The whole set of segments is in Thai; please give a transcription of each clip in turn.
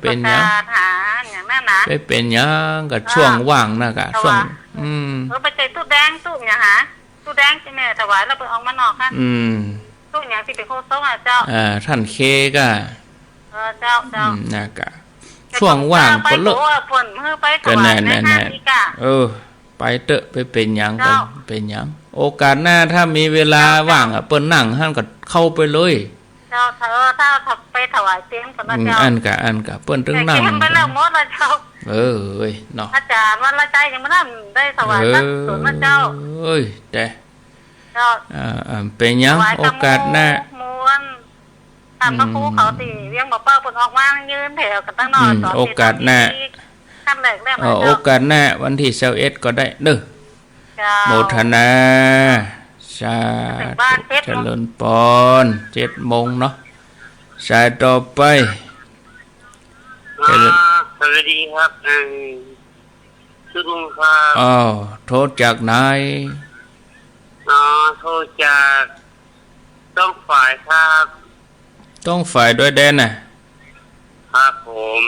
เป็นหยังหาอย่างนั้นนะไปเป็นหยังกับช่วงว่างนะกะช่วงไปเจอตู้แดงตู้เนี่ยฮะตู้แดงใช่ไหมถวายเราไปออกมานอกค่ะตู้อย่างที่เป็นโคโซ่อ่ะเจ้าท่านเคก็เจ้านะกะช่วงว่างไปเลิกก็แน่ไปเตอะไปเป็นหยังไปเป็นหยังโอกาสหน้าถ้ามีเวลาว่างเปิ้นนั่งท่านก็เข้าไปเลยเจ้าถ้าไปถวายเต็มกับเจ้าอันกะเปิ้นตึงนั่งไปแล้วหมดแล้วเจ้าเนาะอาจารย์วันละใจยังไม่ได้ถวายสักส่วนนะเจ้าแต่เป็นหยังโอกาสหน้าม้วนตามพระครูเขาตีเรียงบอกเป้าเปิ้นออกมายืนแถวกันตั้งนอนโอกาสหน้าขั้นแรกแล้วโอกาสหน้าวันที่21ก็ได้เด้อโมทนาสาธุเจริญพร7 โมงเนาะสายต่อไปสวัสดีครับชื่อลุงครับโทษจากไหนโทษจากต้องฝ่ายครับต้องฝ่ายด้วยแดนน่ะครับผม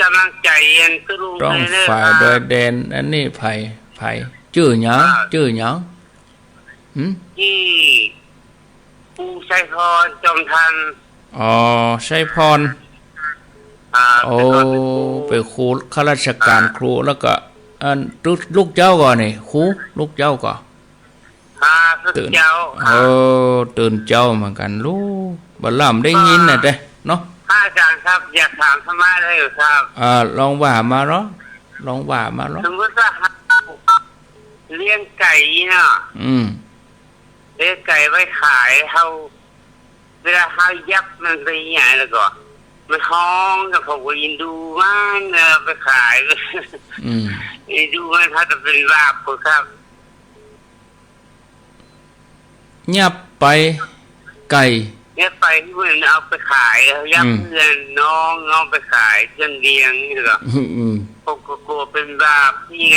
กำลังใจยันชื่อลุงต้องฝ่ายด้วยแดนอันนี้ไผ่ชื่อหยังที่ปูชัยพรจอมทันชัยพรเป็นครูข้าราชการครูแล้วก็ลูกเจ้าก่อนนี่ครูลูกเจ้าก่อนตื่นเจ้าตื่นเจ้าเหมือนกันลูกบัลลัมได้ยินน่ะเด้เนาะอาจารย์ครับอยากถามธรรมะได้หรือครับลองว่ามาเนาะสมมติว่าเลี้ยงไก่เนาะเลี้ยงไก่ไว้ขายเขาเวลาเขายับมันไปใหญ่แล้วก็มันห้องกับผมก็ยินดูมันไปขายยินดูมันถ้าจะเป็นบาปครับยับไปไก่ยับไปที่มันเอาไปขายยับเพื่อนน้องเอาไปขายเพื่อนเลี้ยงนี่หรอผมก็กลัวเป็นบาปนี่ไง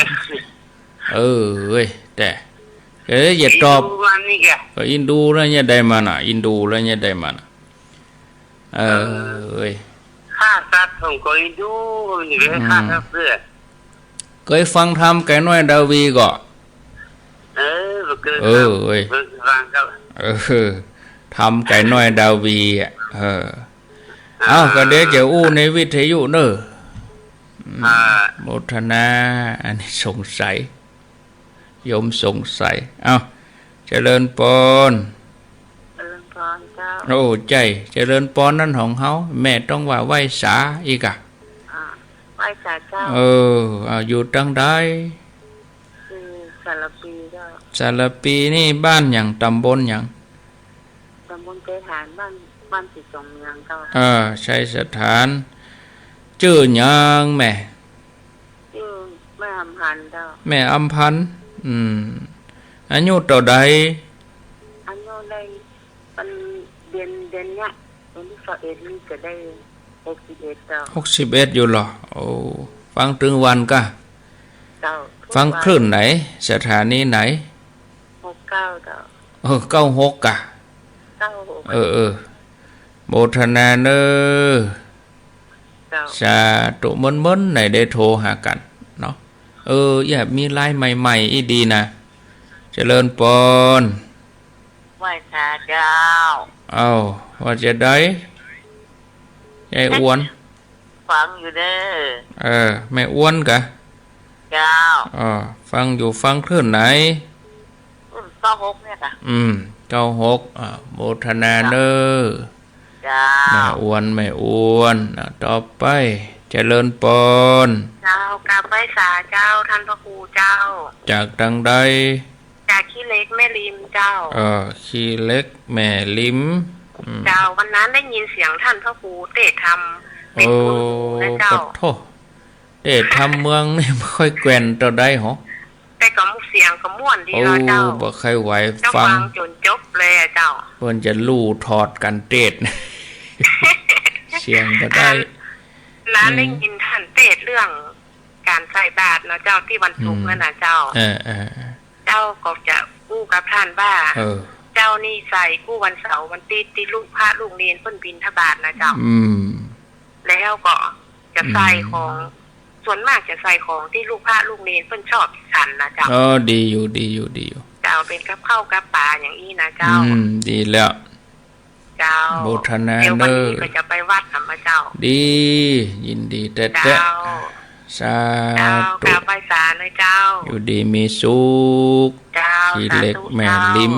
แต่อย่าตอบก็อินดูแล้วเนี่ยได้มาน่ะอินดูแล้วเนี่ยได้มาน่ะฆ่าสัตว์ผมก็อินดูนี่เลยฆ่าสัตว์เพื่อเคยฟังธรรมไก่น้อยดาวีก็ฟังก็ทำไก่น้อยดาวีก็เดี๋ยวจะอู้ในวิทยุเนอะโมทนาอันนี้สงสัยโยมสงสัยเจริญพรเจ้าใจเจริญพรนั่นของเฮาแม่ต้องว่าไหว้สาอีกไหว้สาเจ้าอยู่ตั้งได้สารปีเจ้าสารปีนี่บ้านอย่างตำบลอย่างตำบลเกฐานบ้านสิจงยังเจ้าใช่สถานชื่อยังแม่ชื่อแม่อำพันธ์เจ้าแม่อำพันธ์อายุเท่าใดอายุได้เป็นเดือนเนี้ยวันที่21นี่จะได้61เจ้า61อยู่หรอฟังถึงวันกะฟังคลื่นไหนสถานีไหน69เจ้า96กะโมทนาเนอสาธุม้นไหนได้โทรหากันเนาะอย่ามีไลน์ใหม่ๆอีดีนะเจริญพรไหว้สาเจ้าว่าจะได้ยายอ้วนฟังอยู่เด้อแม่อ้วนกะเจ้าฟังอยู่ฟังคลื่นไหน96เนี่ยค่ะ96โมทนาเนอแม่อ้วนต่อไปเจริญพรเจ้ากราบไหว้สาเจ้าท่านพระครูเจ้าจากดังใดจากขี้เล็กแม่ลิมเจ้าขี้เล็กแม่ลิมเจ้าวันนั้นได้ยินเสียงท่านพระครูเตะธรรมเป็นคุณครูนะเจ้าโทษเตะธรรมเมืองนี่ไม่ค่อยแกว่นต่อได้หรอแต่ก็เสียงก็ม่วนดีเนาะเจ้าบ่ใครไหวฟังจนจบเลยเจ้าเพิ่นจะลู่ถอดกันเตะเสียงก็ได้ร้านได้ยินท่านเทศเรื่องการใส่บาตรนะเจ้าที่วันศุกร์นั่นนะเจ้าเจ้าก็จะกู้กับท่านว่าเจ้านี่ใส่กู้วันเสาร์วันตีลูกพระลูกเนรเพิ่นบิณฑบาตนะเจ้าแล้วก็ จะใส่ของส่วนมากจะใส่ของที่ลูกพระลูกเนรเพิ่นชอบฉันนะเจ้าดีอยู่เจ้าเป็นกับข้าวกับปลาอย่างนี้นะเจ้าดีแล้วเจ้าโมทนาเด้อก็จะไปวัดธรรมเจ้าดียินดีแต่สาธุไปสาเลยเจ้าอยู่ดีมีสุขที่เล็กแม่ลิ้ม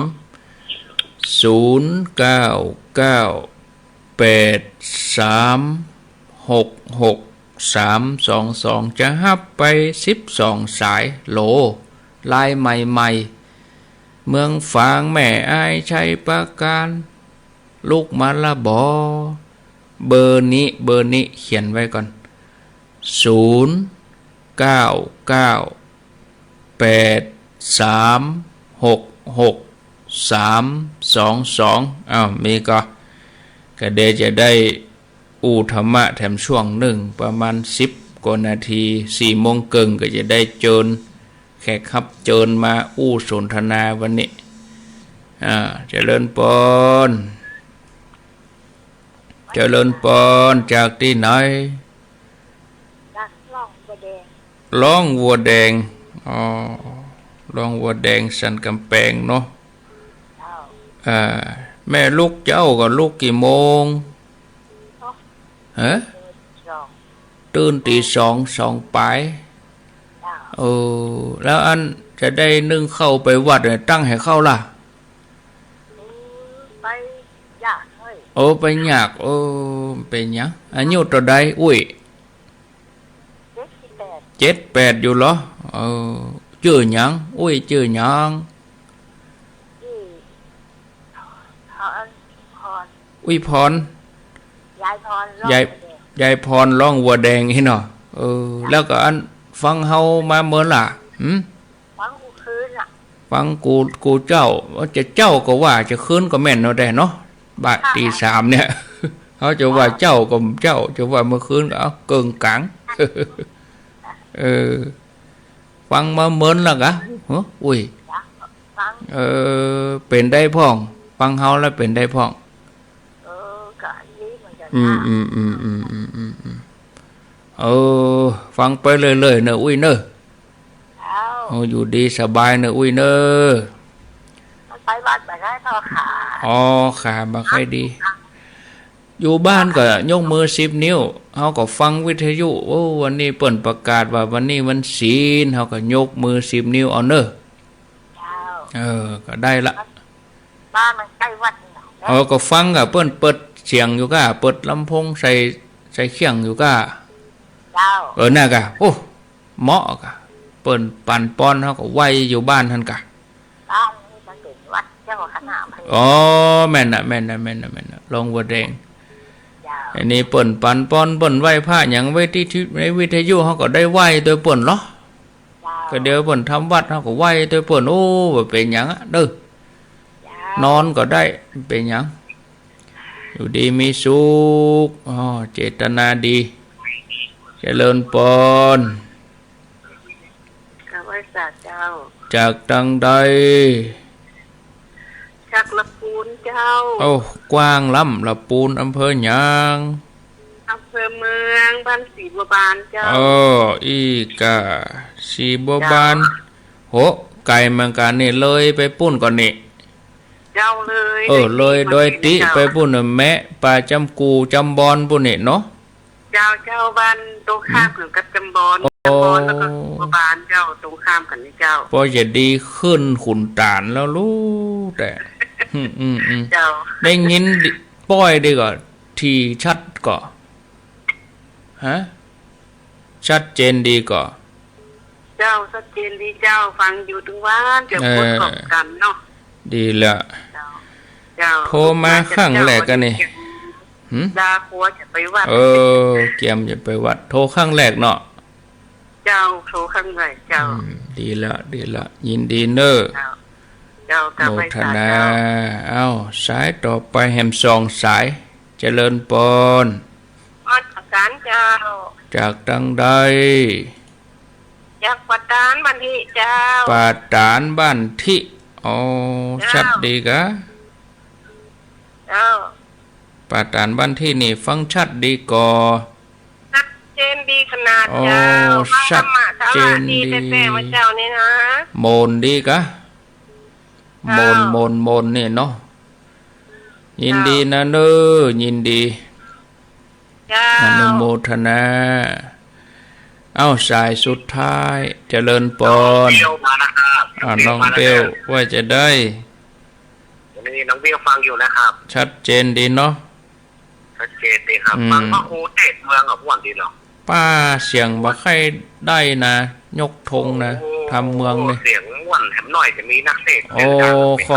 0998366322จะฮับไป12สายโหลลายใหม่ๆเมืองฝางแม่อายชัยประการลูกมาละบอเบอร์นี้เขียนไว้ก่อน0998366322มีก็เดจะได้อูธรรมะแถมช่วงหนึ่งประมาณ10 กว่านาที4 โมงครึ่งก็จะได้เจิญแขกครับเจิญมาอู้สนทนาวันนี้เจริญปอนจากที่ไหนล่องวัวแดงล่องวัวแดงสันกำแพงเนาะแม่ลูกเจ้าก็ลูกกี่โมงตื่นตี2ปลายแล้วอันจะได้นึ่งเข้าไปวัดตั้งให้เข้าล่ะไปยากไปยากเป็นหยังอายุเท่าใดอุ้ย78อยู่เหรอชื่อหยังอุ้ยชื่อหยังอุ้ยพรยายพรร้องวัวแดงนี่เนาะแล้วก็อันฟังเฮามาเมื่อล่ะฟังกูคืนฟังกูเจ้าก็ว่าจะคืนก็แม่นเนาะได้เนาะบ่ายตี 3เนี่ยเขาจะว่าเจ้าก็เจ้าจะว่าเมื่อคืนก็เอาเกิงกังฟังมาเมินแล้วกะอุ้ยเป็นได้พ่องฟังเฮาแล้วเป็นได้พ่องฟังไปเรื่อยๆเนอะอุ้ยเนอะอยู่ดีสบายเนอะอุ้ยเนอะไปวัดไปได้ต่อขาขาบ่ค่อยดีอยู่บ้านก็ยกมือ10 นิ้วเฮาก็ฟังวิทยุวันนี้เปิ้นประกาศว่าวันนี้วันศีลเฮาก็ยกมือ10 นิ้วเอาเนอะก็ได้ละบ้านมันใกล้วัดก็ฟังก็เปิ้นเปิดเสียงอยู่ก็เปิดลำโพงใส่เคียงอยู่ก็น่ะก็เหมาะก็เปิ้นปั่นป้อนเฮาก็ไว้อยู่บ้านหั่นก็บ้านนี่มันเป็นวัดเจ้าคณะแม่นน่ะลองวัวแดงอันนี้เปิ้นปั่นป้อนเปิ้นไหว้พระหยังไว้ที่ในวิทยุเฮาก็ได้ไหว้โดยเปิ้นเหรอก็เดี๋ยวเปิ้นทำวัดเฮาก็ไหว้โดยเปิ้นบ่เป็นหยังเด้อนอนก็ได้เป็นหยังอยู่ดีมีสุขเจตนาดีเจริญพรข้าพเจ้าจากดังใดจากละปูนเจ้ากว้างล้ำละปูนอำเภอหยังอำเภอเมืองบ้านศรีบัวบานเจ้าอีกะศรีบัวบานไก่เมืองกันนี่เลยไปปุ้นก่อนนี่เจ้าเลยเลยโดยติไปปุ้นแม่ป่าจำกูจำบอนปุ้นนี่เนาะเจ้าบ้านตรงข้ามกับจำบอนแล้วก็บัวบานเจ้าตรงข้ามกันนี่เจ้าพอจะดีขึ้นขุนตาลแล้วรู้แต่เจ้าได้ยินป้อยดีกว่าทีชัดก่อชัดเจนดีก่อเจ้าชัดเจนดีเจ้าฟังอยู่ทุกวันจะพูดตอบกันเนาะดีละโทรมาข้างแรกกันนี่ดาคัวจะไปวัดเกียมจะไปวัดโทรข้างแรกเนาะเจ้าโทรข้างแรกเจ้าดีละยินดีเนอโมทนาสายต่อไปแฮม2 สายเจริญปนอาจารย์เจ้าจากดังใดจากปตานบ้านทิเจ้าปตานบ้านทิชัดดีกะเจ้าปตานบ้านทินี่ฟังชัดดีก่อชัดเ เจนดีขนาดเจ้าชัดเจนดีแต่มาเจ้านี่นะโมนดีกะโมนนี่เนาะยินดีนะเนอยินดีอนุโมทนาเอาสายสุดท้ายเจริญปอนน้องเบลว่าจะได้นี่น้องเบลฟังอยู่นะครับชัดเจนดีเนาะชัดเจนดีครับฟังพระครูเทศเมืองกับวันดีหรอป้าเสียงบ่ใครได้นะยกธงนะทำเมืองนี่เสียงวันแถมหน่อยจะมีนักเทศโอ้ขอ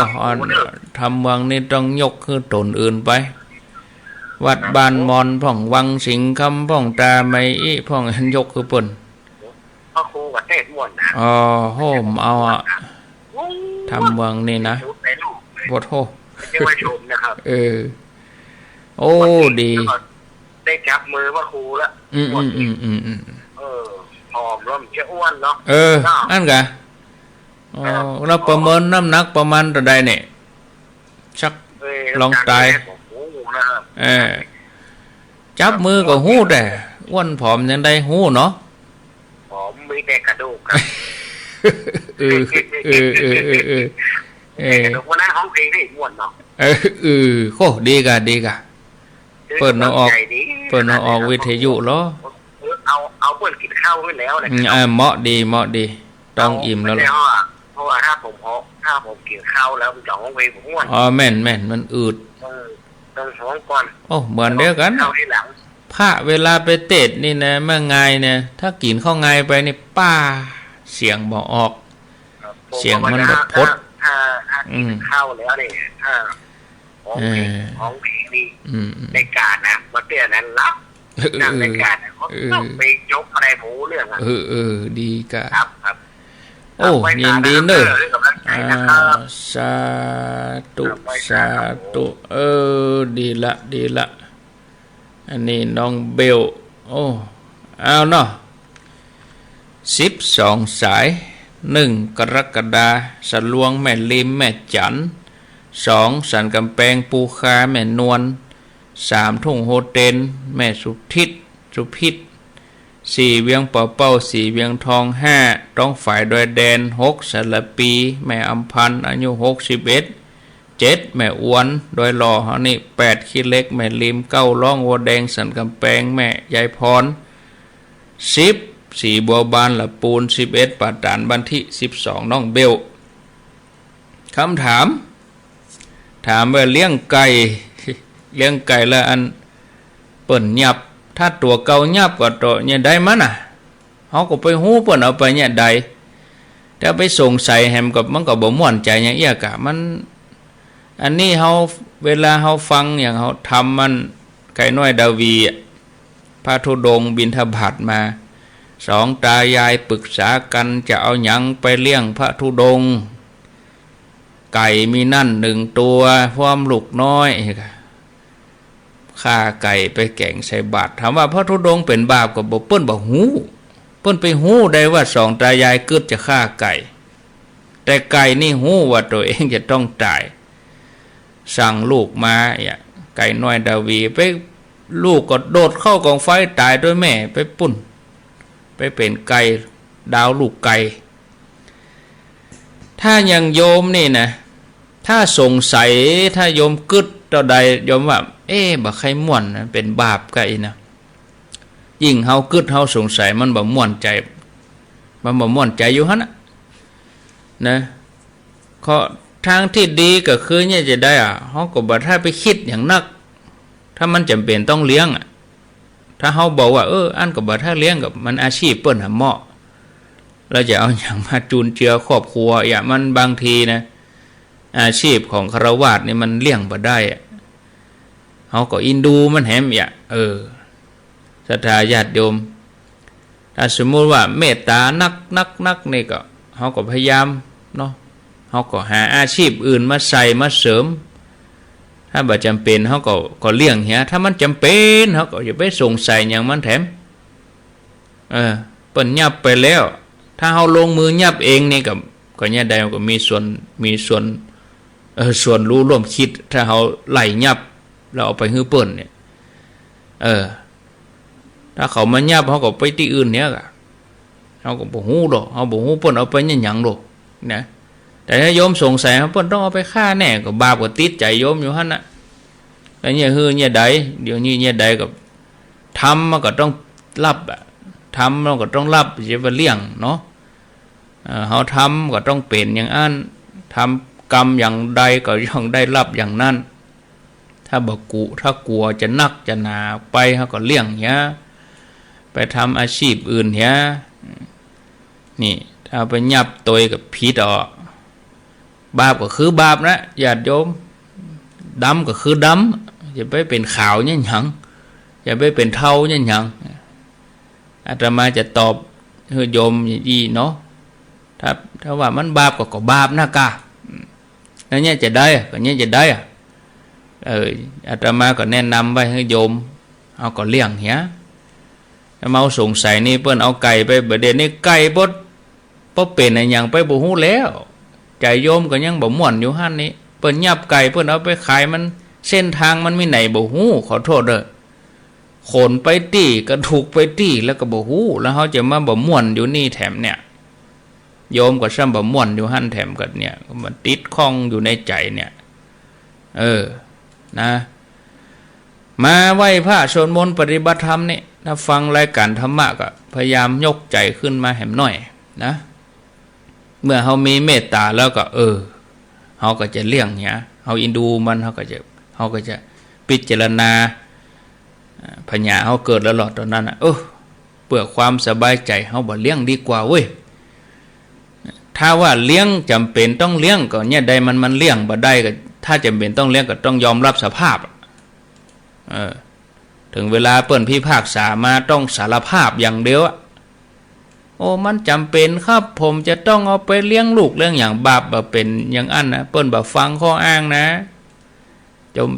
ทำเมืองนี่ต้องยกคือตนอื่นไปวัดบานมอนพ่องวังสิงคำพ่องตาไม่อีพ่องยกคือเปิ้นพระครูกับเทศม่วนนะอ๋อโหมเอาอ่ะทำเมืองนี่นะบทโหไม่ว่าชมนะครับโอ้ดีได้จับมือพระครูแล้วหอมร่มเจ้าอ้วนเนาะอันกะเราประเมินน้ำหนักประมาณเท่าใดเนี่ยชักลองตายจับมือก็หู้แต่อ้วนผอมยังได้หู้เนาะผอมมีแต่กระดูกครับวันนั้นห้องเพลงได้ม่วนเนาะโคดีกะเปิดเอาออกวิทยุเหรอเอาเปิดกินข้าวขึ้นแล้วนะเหมาะดีต้องอิ่มแล้วเพราะว่าถ้าผมกินข้าวแล้วมันจะห้องเพลงผมม่วนแม่นมันอืดต้องห้องก่อนเหมือนเดียวกันพระเวลาไปเตะนี่นะเมื่อไงเนี่ยถ้ากินข้าวไงไปนี่ป้าเสียงบ่ออกเสียงมันแบบพดข้าวแล้วเนี่ยของเพลงนี่ในการนะมาเตี้ยนั้นรับนั่งในการเขาต้องไปยกอะไรหูเรื่องดีกะครับโอ้ยินดีเนอะสาธุดีละอันนี้น้องเบลเอาเนาะ12สาย1กรกฎาสลวงแม่ลิมแม่จัน2สันกำแพงปูคาแม่นวล3ทุ่งโฮเทลแม่สุพิษ4เวียงเป่า4เวียงทอง5ต้องฝ่ายดอยแดน6สระปีแม่อำพันธ์อายุ61 7แม่อ้วนดอยหล่อเฮานี่8ขี้เล็กแม่ลิม9ร้องวัวแดงสันกำแพงแม่ยายพร10สีบัวบานละปูน11ปาตานบันทิ12น้องเบลคำถามว่าเลี้ยงไก่ละอันเปิ่นหยับถ้าตัวเก่าหยับก็ตัวเนี่ยได้มั้ยน่ะเฮาก็ไปฮู้เปิ้นเอาไปเนี่ยได้แต่ไปสงสัยแฮมกับมันก็บ่ม่วนใจหยังเอียกะมันอันนี้เฮาเวลาเฮาฟังอย่างเฮาทำมันไก่น้อยดาวีพระธุดงค์บิณฑบาตมา2ตายายปรึกษากันจะเอาหยังไปเลี้ยงพระธุดงค์ไก่มีนั่น1ตัวพร้อมลูกน้อยฆ่าไก่ไปแกงใส่บาตรถามว่าพระธุดงค์เป็นบาปก็บ่เปิ้นบ่ฮู้เปิ้นไปฮู้ได้ว่า2ตายายกึดจะฆ่าไก่แต่ไก่นี่ฮู้ว่าตัวเองจะต้องตายสั่งลูกมาไก่น้อยดาวีไปลูกก็โดดเข้ากองไฟตายด้วยแม่ไปปุ่นไปเป็นไก่ดาวลูกไก่ถ้ายังโยมนี่นะถ้าสงสัยถ้าโยมกึดต่อใดโยมว่าบ่ใครม่วนนะเป็นบาปไก่นะยิ่งเฮากึดเฮาสงสัยมันบ่ม่วนใจอยู่หั่นนะข้อทางที่ดีก็คือเนี่ยจะได้เฮาก็บ่ถ้าไปคิดอย่างนักถ้ามันจำเป็นต้องเลี้ยงถ้าเฮาบอกว่าอันก็บ่ถ้าเลี้ยงกับมันอาชีพเปิ้นเหมาะแล้วจะเอาหยังมาจุนเจือครอบครัวมันบางทีนะอาชีพของฆราวาสนี่มันเลี้ยงบ่ได้เฮาก็อินดูมันแหมศรัทธาญาติโยมถ้าสมมุติว่าเมตตานักนี่ก็เฮาก็พยายามเนาะเฮาก็หาอาชีพอื่นมาใส่มาเสริมถ้าบ่จำเป็นเฮาก็เลี้ยงถ้ามันจำเป็นเฮาก็อย่าไปสงสัยหยังมันแถมเปิ้นยับไปแล้วถ้าเฮาลงมือยับเองนี่ก็เนี่ยได้ก็มีส่วนรู้ร่วมคิดถ้าเฮาไล่ยับแล้วเอาไปฮื้อเปิ้นเนี่ย ถ้าเขามายับเขาก็ไปที่อื่นเนี้ยกะเขาก็บ่ฮู้ดอกเขาบ่ฮู้เพิ่นเอาไปหยังดอกนะแต่ถ้าโยมสงสัยเพิ่นต้องเอาไปฆ่าแน่ก็บาปก็ติดใจโยมอยู่หั่นน่ะแล้วเนี่ยฮือเนี่ยใดเดี๋ยวนี้เนี่ยใดก็ทำมันก็ต้องรับทำเราก็ต้องรับจะไปเลี้ยงเนาะเขาทำก็ต้องเป็นอย่างนั้นทำกรรมอย่างใดก็ย่อมได้รับอย่างนั้นถ้าถ้ากลัวจะนักจะหนาไปเขาก็เลี้ยงเนี้ยไปทำอาชีพอื่นเนี้ยนี่ถ้าไปยับตัวกับผิดออกบาปก็คือบาปนะญาติโยมดำก็คือดำอย่าไปเป็นขาวเนี่ยหยังอย่าไปเป็นเทาเนี่ยหยังอาตมาจะตอบให้โยมดีเนาะถ้าว่ามันบาปก็บาปนะกะแล้วเนี่ยจะได้ก็เนี่ยจะได้อาตมาก็แนะนำไว้ให้โยมเอาก็เลี้ยงเหี้ยเมาสงสัยนี่เปิ้นเอาไก่ไปประเดี๋ยวนี้ไก่บ่เป็นอะไรอย่างไปบ่ฮู้แล้วใจโยมก็ยังบ่ม่วนอยู่หั่นนี่เปิ้นยับไก่เปิ้นเอาไปขายมันเส้นทางมันมีไหนบ่ฮู้ขอโทษเด้อขนไปตี้กระถูกไปตี้แล้วก็บ่ฮู้แล้วเขาจะมาบ่ม่วนอยู่นี่แถมเนี่ยโยมก็ซ้ำบ่ม่วนอยู่หั่นแถมกันเนี่ยมันติดข้องอยู่ในใจเนี่ยนะมาไหว้พระสวดมนต์ปฏิบัติธรรมนี่ถ้าฟังรายการธรรมะก็พยายามยกใจขึ้นมาแหมหน่อยนะเมื่อเขามีเมตตาแล้วก็เขาก็จะเลี้ยงเนี่ยเขาอินดูมันเขาก็จะพิจารณาปัญญาเขาเกิดแล้วหลอดตอนนั้นเพื่อความสบายใจเขาบ่เลี้ยงดีกว่าเว้ยถ้าว่าเลี้ยงจำเป็นต้องเลี้ยงก็เนี่ยใดมันเลี้ยงบ่ได้ก็ถ้าจำเป็นต้องเลี้ยงก็ต้องยอมรับสภาพถึงเวลาเปิ้นพิพากษามาต้องสารภาพอย่างเดียวมันจำเป็นครับผมจะต้องเอาไปเลี้ยงลูกเลี้ยงอย่างบาปบ่เป็นอย่างอันนะเปิ้นบ่ฟังข้ออ้างนะ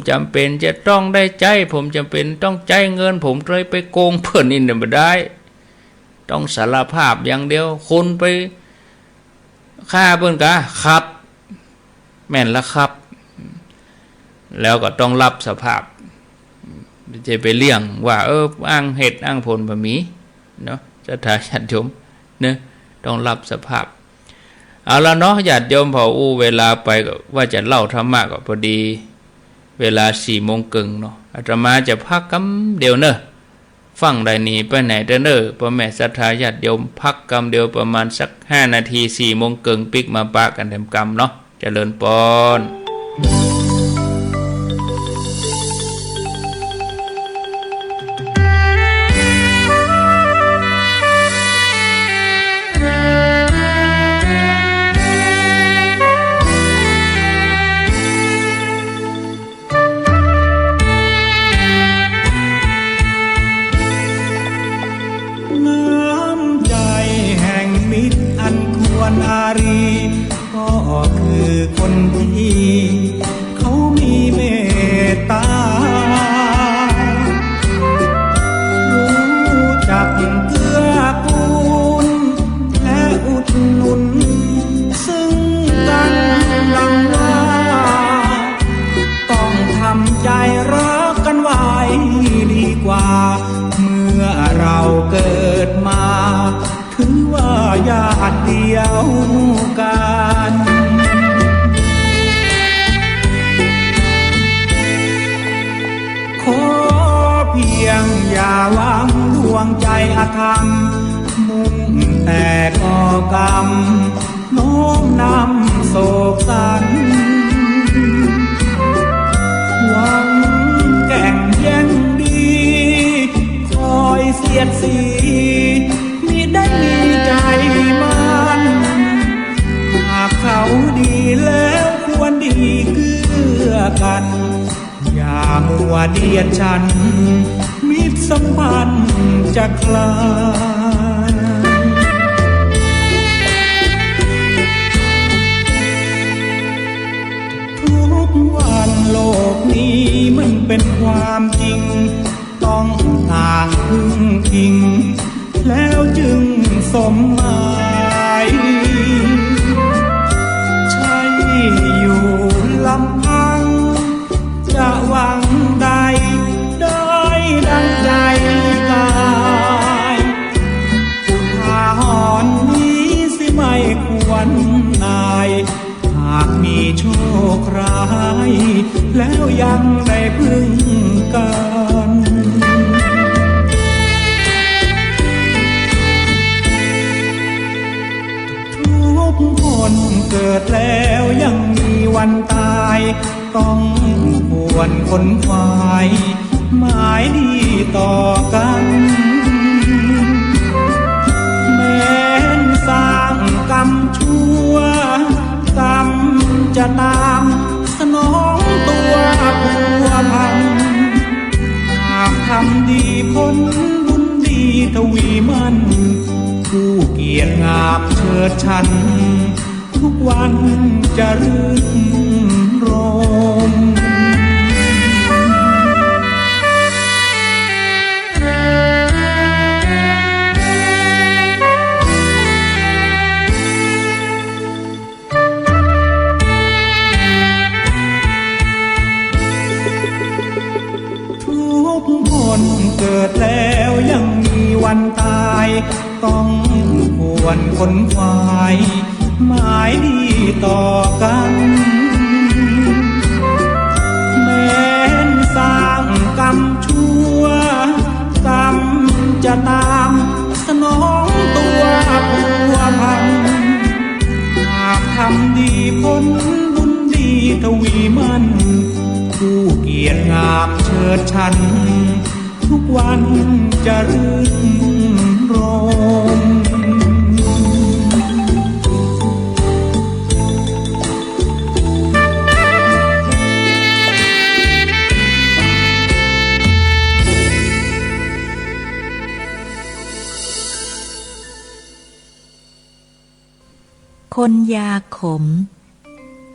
จำเป็นจะต้องได้ใจผมจำเป็นต้องใจเงินผมเลยไปโกงเพิ่นนี่บ่ได้ต้องสารภาพอย่างเดียวคุณไปฆ่าเพิ่นกะครับแม่นละครับแล้วก็ต้องรับสภาพจะไปเลี้ยงว่าอ้างเหตุอ้างผลบ่มีเนาะศรัทธาญาติโยมเนี่ยต้องรับสภาพเอาละเนาะญาติโยมพอเวลาไปก็ว่าจะเล่าธรรมะก็พอดีเวลา4 โมงครึ่งเนาะอาตมาจะพักกำเดียวเนอะฟังได้นี่ไปไหนเด้อเนอะพ่อแม่ศรัทธาญาติโยมพักกำเดียวประมาณสัก5 นาที4 โมงครึ่งปิกมาปะกันเต็มกำเนาะเจริญพรก็คือคนที่เขามีเมตตารู้จักเกื้อกูลและอุดหนุนซึ่งกันและว่าต้องทำใจรักกันไว้ดีกว่าเมื่อเราเกิดมาถือว่าญาติเดียวกันขอเพียงอย่าหวังดวงใจอาธรรมมุ่งแต่ก่อกรรมโน้มนำโศกสันหวังแก่งแย่งดีคอยเสียดสีได้มีใจมันหากเขาดีแล้วควรดีเกื้อกันอย่ามัวเดียดฉันมิตรสัมพันธ์จะคลายทุกวันโลกนี้มันเป็นความจริงต้องต่างพึ่งพิงแล้วจึงสมหมายใช่อยู่ลำพังจะหวังใดได้ดังใจกาย เกิดแล้วยังมีวันตายต้องควรขนขวายหมายดีต่อกันแม้นสร้างกรรมชั่วกรรมจะตามสนองตัวผัวพันหากทำดีผลบุญดีทวีมันผู้เกียรติงามเชิดชันทุกวันจะรื่นรมเกิดแล้วยังมีวันตายต้องควรขนขวายหมายดีต่อกันแม้นสร้างกรรมชั่วกรรมจะตามสนองตัวผัวพันหากทำดีผลบุญดีทวีมันผู้เกียรติงามเชิดชันทุกวันจะรื่นรมคนยาขม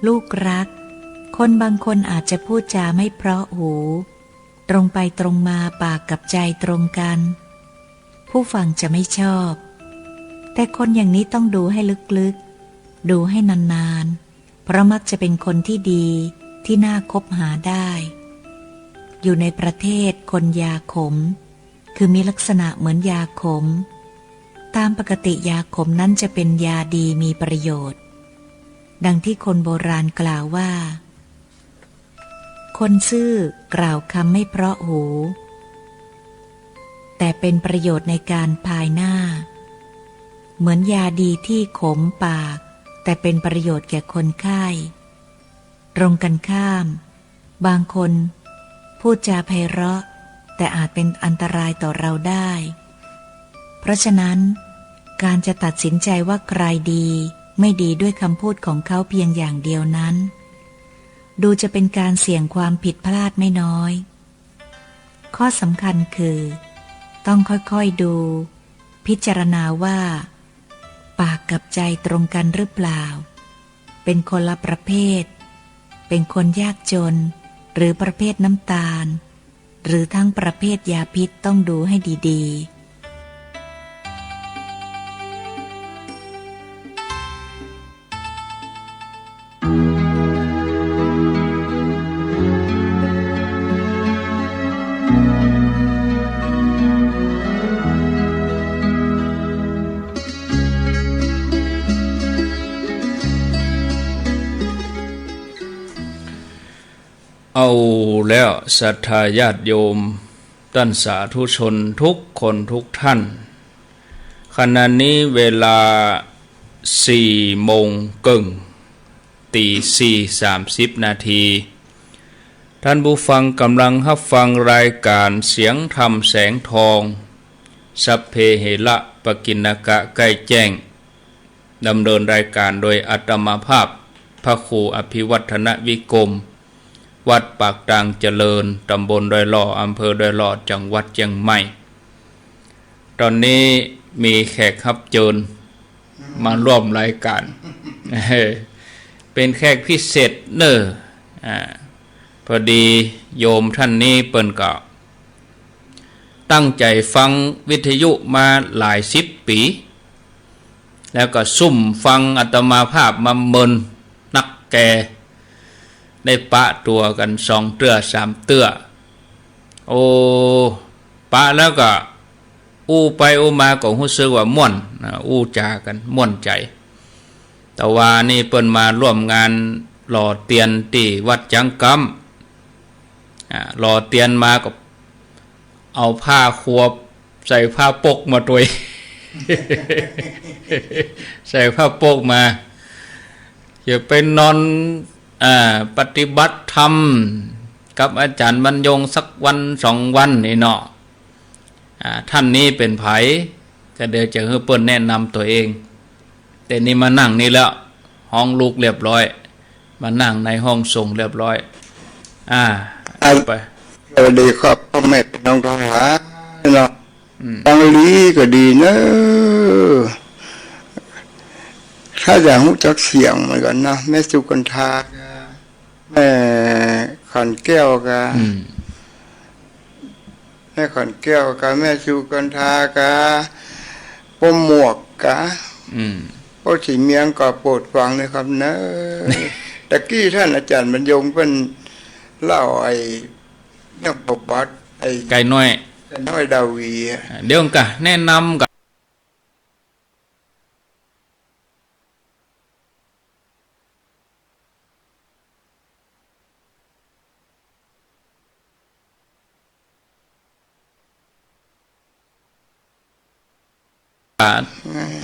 ลูกรักคนบางคนอาจจะพูดจาไม่เพราะหูตรงไปตรงมาปากกับใจตรงกันผู้ฟังจะไม่ชอบแต่คนอย่างนี้ต้องดูให้ลึกๆดูให้นานๆเพราะมักจะเป็นคนที่ดีที่น่าคบหาได้อยู่ในประเทศคนยาขมคือมีลักษณะเหมือนยาขมตามปกติยาขมนั้นจะเป็นยาดีมีประโยชน์ดังที่คนโบราณกล่าวว่าคนซื่อกล่าวคำไม่เพราะหูแต่เป็นประโยชน์ในการภายหน้าเหมือนยาดีที่ขมปากแต่เป็นประโยชน์แก่คนไข้ตรงกันข้ามบางคนพูดจาไพเราะแต่อาจเป็นอันตรายต่อเราได้เพราะฉะนั้นการจะตัดสินใจว่าใครดีไม่ดีด้วยคำพูดของเขาเพียงอย่างเดียวนั้นดูจะเป็นการเสี่ยงความผิดพลาดไม่น้อยข้อสำคัญคือต้องค่อยๆดูพิจารณาว่าปากกับใจตรงกันหรือเปล่าเป็นคนละประเภทเป็นคนยากจนหรือประเภทน้ำตาลหรือทั้งประเภทยาพิษต้องดูให้ดีๆเอาแล้วศรัทธาญาติโยมท่านสาธุชนทุกคนทุกท่านขณะนี้เวลา4 โมงครึ่งตี4:30 นาทีท่านผู้ฟังกำลังรับฟังรายการเสียงธรรมแสงทองสัพเพเหระปกิณกะใกล้แจ้งดำเนินรายการโดยอาตมาภาพพระครูอภิวัฒนวิกรมวัดปากตางเจริญตำบลดอยหล่ออำเภอดอยหล่อจังหวัดเชียงใหม่ตอนนี้มีแขกรับเชิญมาร่วมรายการเป็นแขกพิเศษเนอะพอดีโยมท่านนี้เปิ้นก็ตั้งใจฟังวิทยุมาหลาย10 ปีแล้วก็ซุ่มฟังอาตมาภาพมาเมินนักแกได้ปะตัวกัน2 เตื้อ 3 เตื้อโอ้ปะแล้วก็อู้ไปอู้มาก็รู้สึกว่าม่วนอู้จากันม่วนใจแต่ว่านี่เปิ้นมาร่วมงานหล่อเตียนที่วัดจังกำหล่อเตียนมาก็เอาผ้าควบใส่ผ้าปกมาด้วย ใส่ผ้าปกมา อย่าไปนอนปฏิบัติธรรมกับอาจารย์บรรยงสักวัน2 วันนี่เนาะท่านนี้เป็นไผก็เดี๋ยวจะให้เปิ้นแนะนำตัวเองแต่นี่มานั่งนี่แล้วห้องลูกเรียบร้อยมานั่งในห้องส่งเรียบร้อยไปสวัสดีครับพ่อแม่พี่น้องทั้งหลายเนาะฟังลีก็ดีเนอะถ้าอยากรู้จักเสียงเหมือนกันนะแม่สุกันทาแม่ขันแก้วกะแม่ขันแก้วกะแม่สุกันทากะป้มหมวกกะพ่อสีเมียงก็โปรดฟังเลยครับเนอะตะกี้ท่านอาจารย์บรรยงเป็นเล่าไอ้เรื่องประวัติไอ้ไก่น้อยดาวีเดี๋ยวกะแนะนำกับ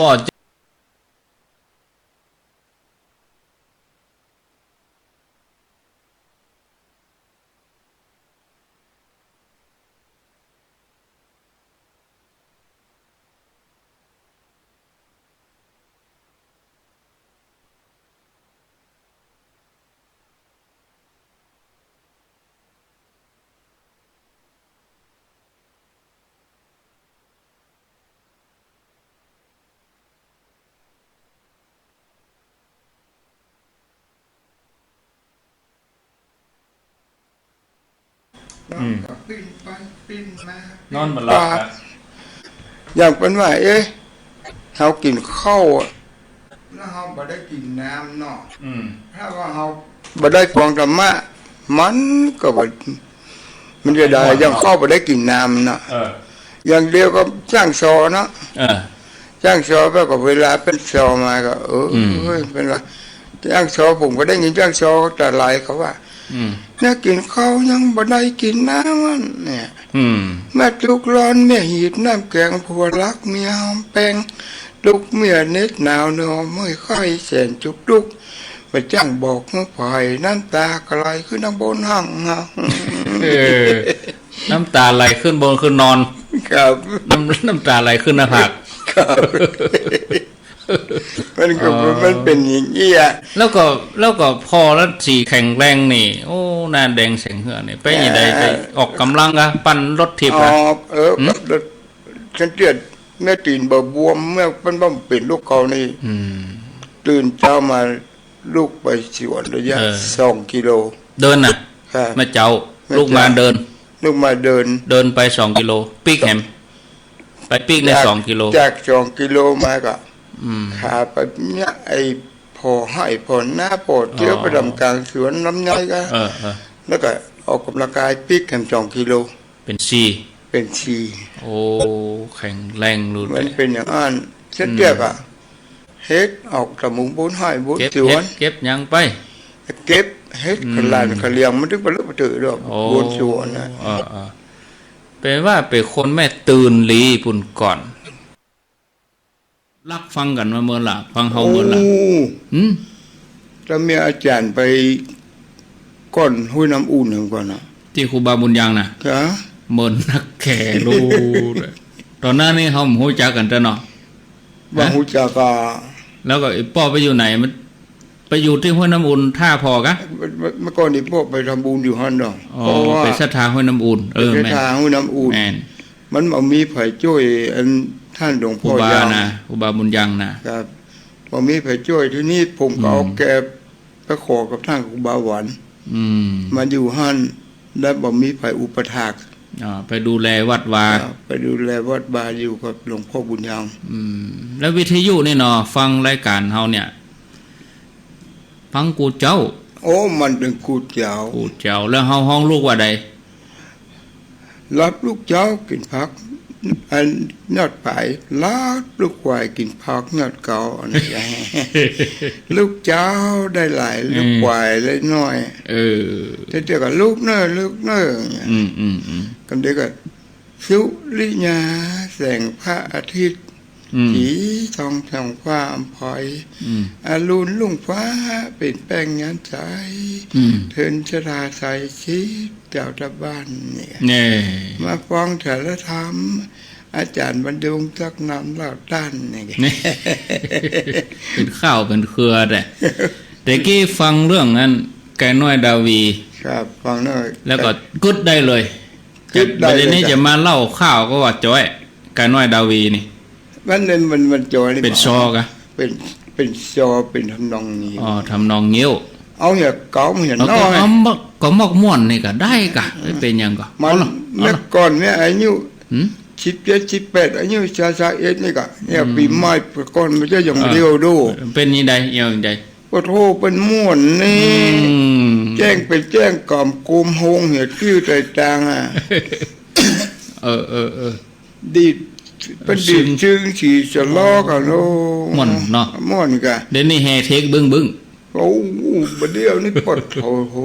ป่อนอนบนหลับอย่างเป็นว่าเขากินข้าวแล้วเขาบ่ได้กินน้ำเนาะถ้าว่าเขาบ่ได้ฟังธรรมะมันก็บ่มันจะได้ยังเข้าบ่ได้กินน้ำเนาะอย่างเดียวก็จ้างซอเนาะจ้างซอไปก็เวลาเป็นซอมาก็เป็นว่าจ้างซอผมก็ได้ยินจ้างซอแต่หลายเขาว่าเนี่ยกินข้าวยังบ่ได้กินน้ำมันเนี่ยแม่ลูกร้อนแม่หีดน้ำแกงผัวรักเมียหอมแป้งลูกเมียเน็ดหนาวเนื้อไม่ค่อยแสนจุกลุกไปจ้างบอกเมื่อผ่อยน้ำตากไหลขึ้นน้ำบนห้างน้ำตาไหลขึ้นบนขึ้นนอนครับน้ำตาไหลขึ้นหน้าผากมันก็มันเป็นอย่างนี้อ่ะแล้วก็พอแล้วสีแข็งแรงนี่โอ้หน้าแดงเสียงเหือนี่ไปยังไงไปออกกำลังอะปั่นรถทิพย์อะฉันเตือนแม่ตื่นบ่บวมเมื่อเป็นบ้าเป็นลูกเขานี่ตื่นเช้ามาลูกไปสวนระยะ2 กิโลเดินน่ะแม่เจ้าลูกมาเดินไป2 กิโลปีกแหมไปปีกใน2 กิโลจาก2 กิโลมาก็ขาไปเนี่ยไอ้พอให้พอหน้าพอเที่ยวไปดำกลางสวนลำไยก็แล้วก็ออกกำลังกายปีกแหม2 กิโลเป็นซีโอ้แข็งแรงรู้มันเป็นอย่างนั้นเช่นเดียวกับเฮ็ดออกตะมุงบุญให้บุญสวนเก็บยังไปเก็บเฮ็ดขลานขเลียงมันถึงบรรลุปฏิดอกบุญสวนนะเป็นว่าเป็นคนแม่ตื่นลีปุ่นก่อนรักฟังกันมาเมื่อละฟังเฮาเมื่อละจะมีอาจารย์ไปก่อนห้วยน้ำอุ่นหนึ่งก่อนนะที่ครูบาบุญยังนะเหมือนนักแข่รู้ตอนนั้นนี่เขาหูจักกันจะเนาะว่าหูจักแล้วก็ไอ้พ่อไปอยู่ไหนมันไปอยู่ที่ห้วยน้ำอุ่นท่าพอกะเมื่อก่อนนี่พ่อไปทำบุญอยู่ฮั่นเนาะไปศรัทธาห้วยน้ำอุ่นศรัทธาห้วยน้ำอุ่นมันมีไผ่จ้อยอันท่านหลวงพ่อยังนะครูบาบุญยังนะครับมีไผ่จ้อยที่นี่ผมก็เอาแกไปขอกับท่านครูบาหวันมาอยู่ฮั่นแล้วบ่มีไผ่อุปถากไปดูแลวัดวาอยู่กับหลวงพ่อบุญยังแล้ววิทยุนี่เนาะฟังรายการเฮาเนี่ยฟังกูเจ้าโอ้มันเป็นกูเจ้าแล้วเฮาห้องลูกว่าใดรับลูกเจ้ากินผักอันยอดไปรับลูกควายกินผักยอดเก่าอันนี้ลูกเจ้าได้หลายลูกควายได้น้อยแต่เดี๋ยวก็ลูกเน้อกันเดี๋ยวก็สุริยาแสงพระอาทิตย์ สีทองทองฟ้าอำพอยอรุณลุ่งฟ้าเป็นแป้งงานใจเทินชราใสชีเจ้าตะบ้านเนี่ยมาฟ้องแต่ละธรรมอาจารย์บรรดุงจักนำเล่าด้านนี่เป็นข้าวเป็นเครือแต่กี้ฟังเรื่องนั้นแกน้อยดาวีครับฟังน้อยแล้วก็กึดได้เลยกึดได้เลยนี้จะมาเล่าข้าวก็ว่าจ้อยแกน้อยดาวีนี่มันจอยเป็นซอกะเป็นซอเป็นทำนองนี้อ๋อทำนองเงี้ยวเอาอย่าเก๋าอย่าน้อยก็มอกม่วนนี่ก็ได้กะเป็นยังก็มันเมื่อก่อนเนี่ยอายุ17-18อายุ21นี่ก็เนี่ยปีใหม่ก่อนมันจะอย่างเดียวดูเป็นนี่ได้อย่างใดปะโทเป็นม่วนนี่แจ้งไปแจ้งกอมกุมโฮงเหี่ยคิ้วใจจางอ่ะดีเป็นดีจึงสีจะล้อกันโลม่วนเนาะม่วนกะเดี๋ยวนี้แฮเทคบึ้งโอ้บัดเดียวนี่ปดโห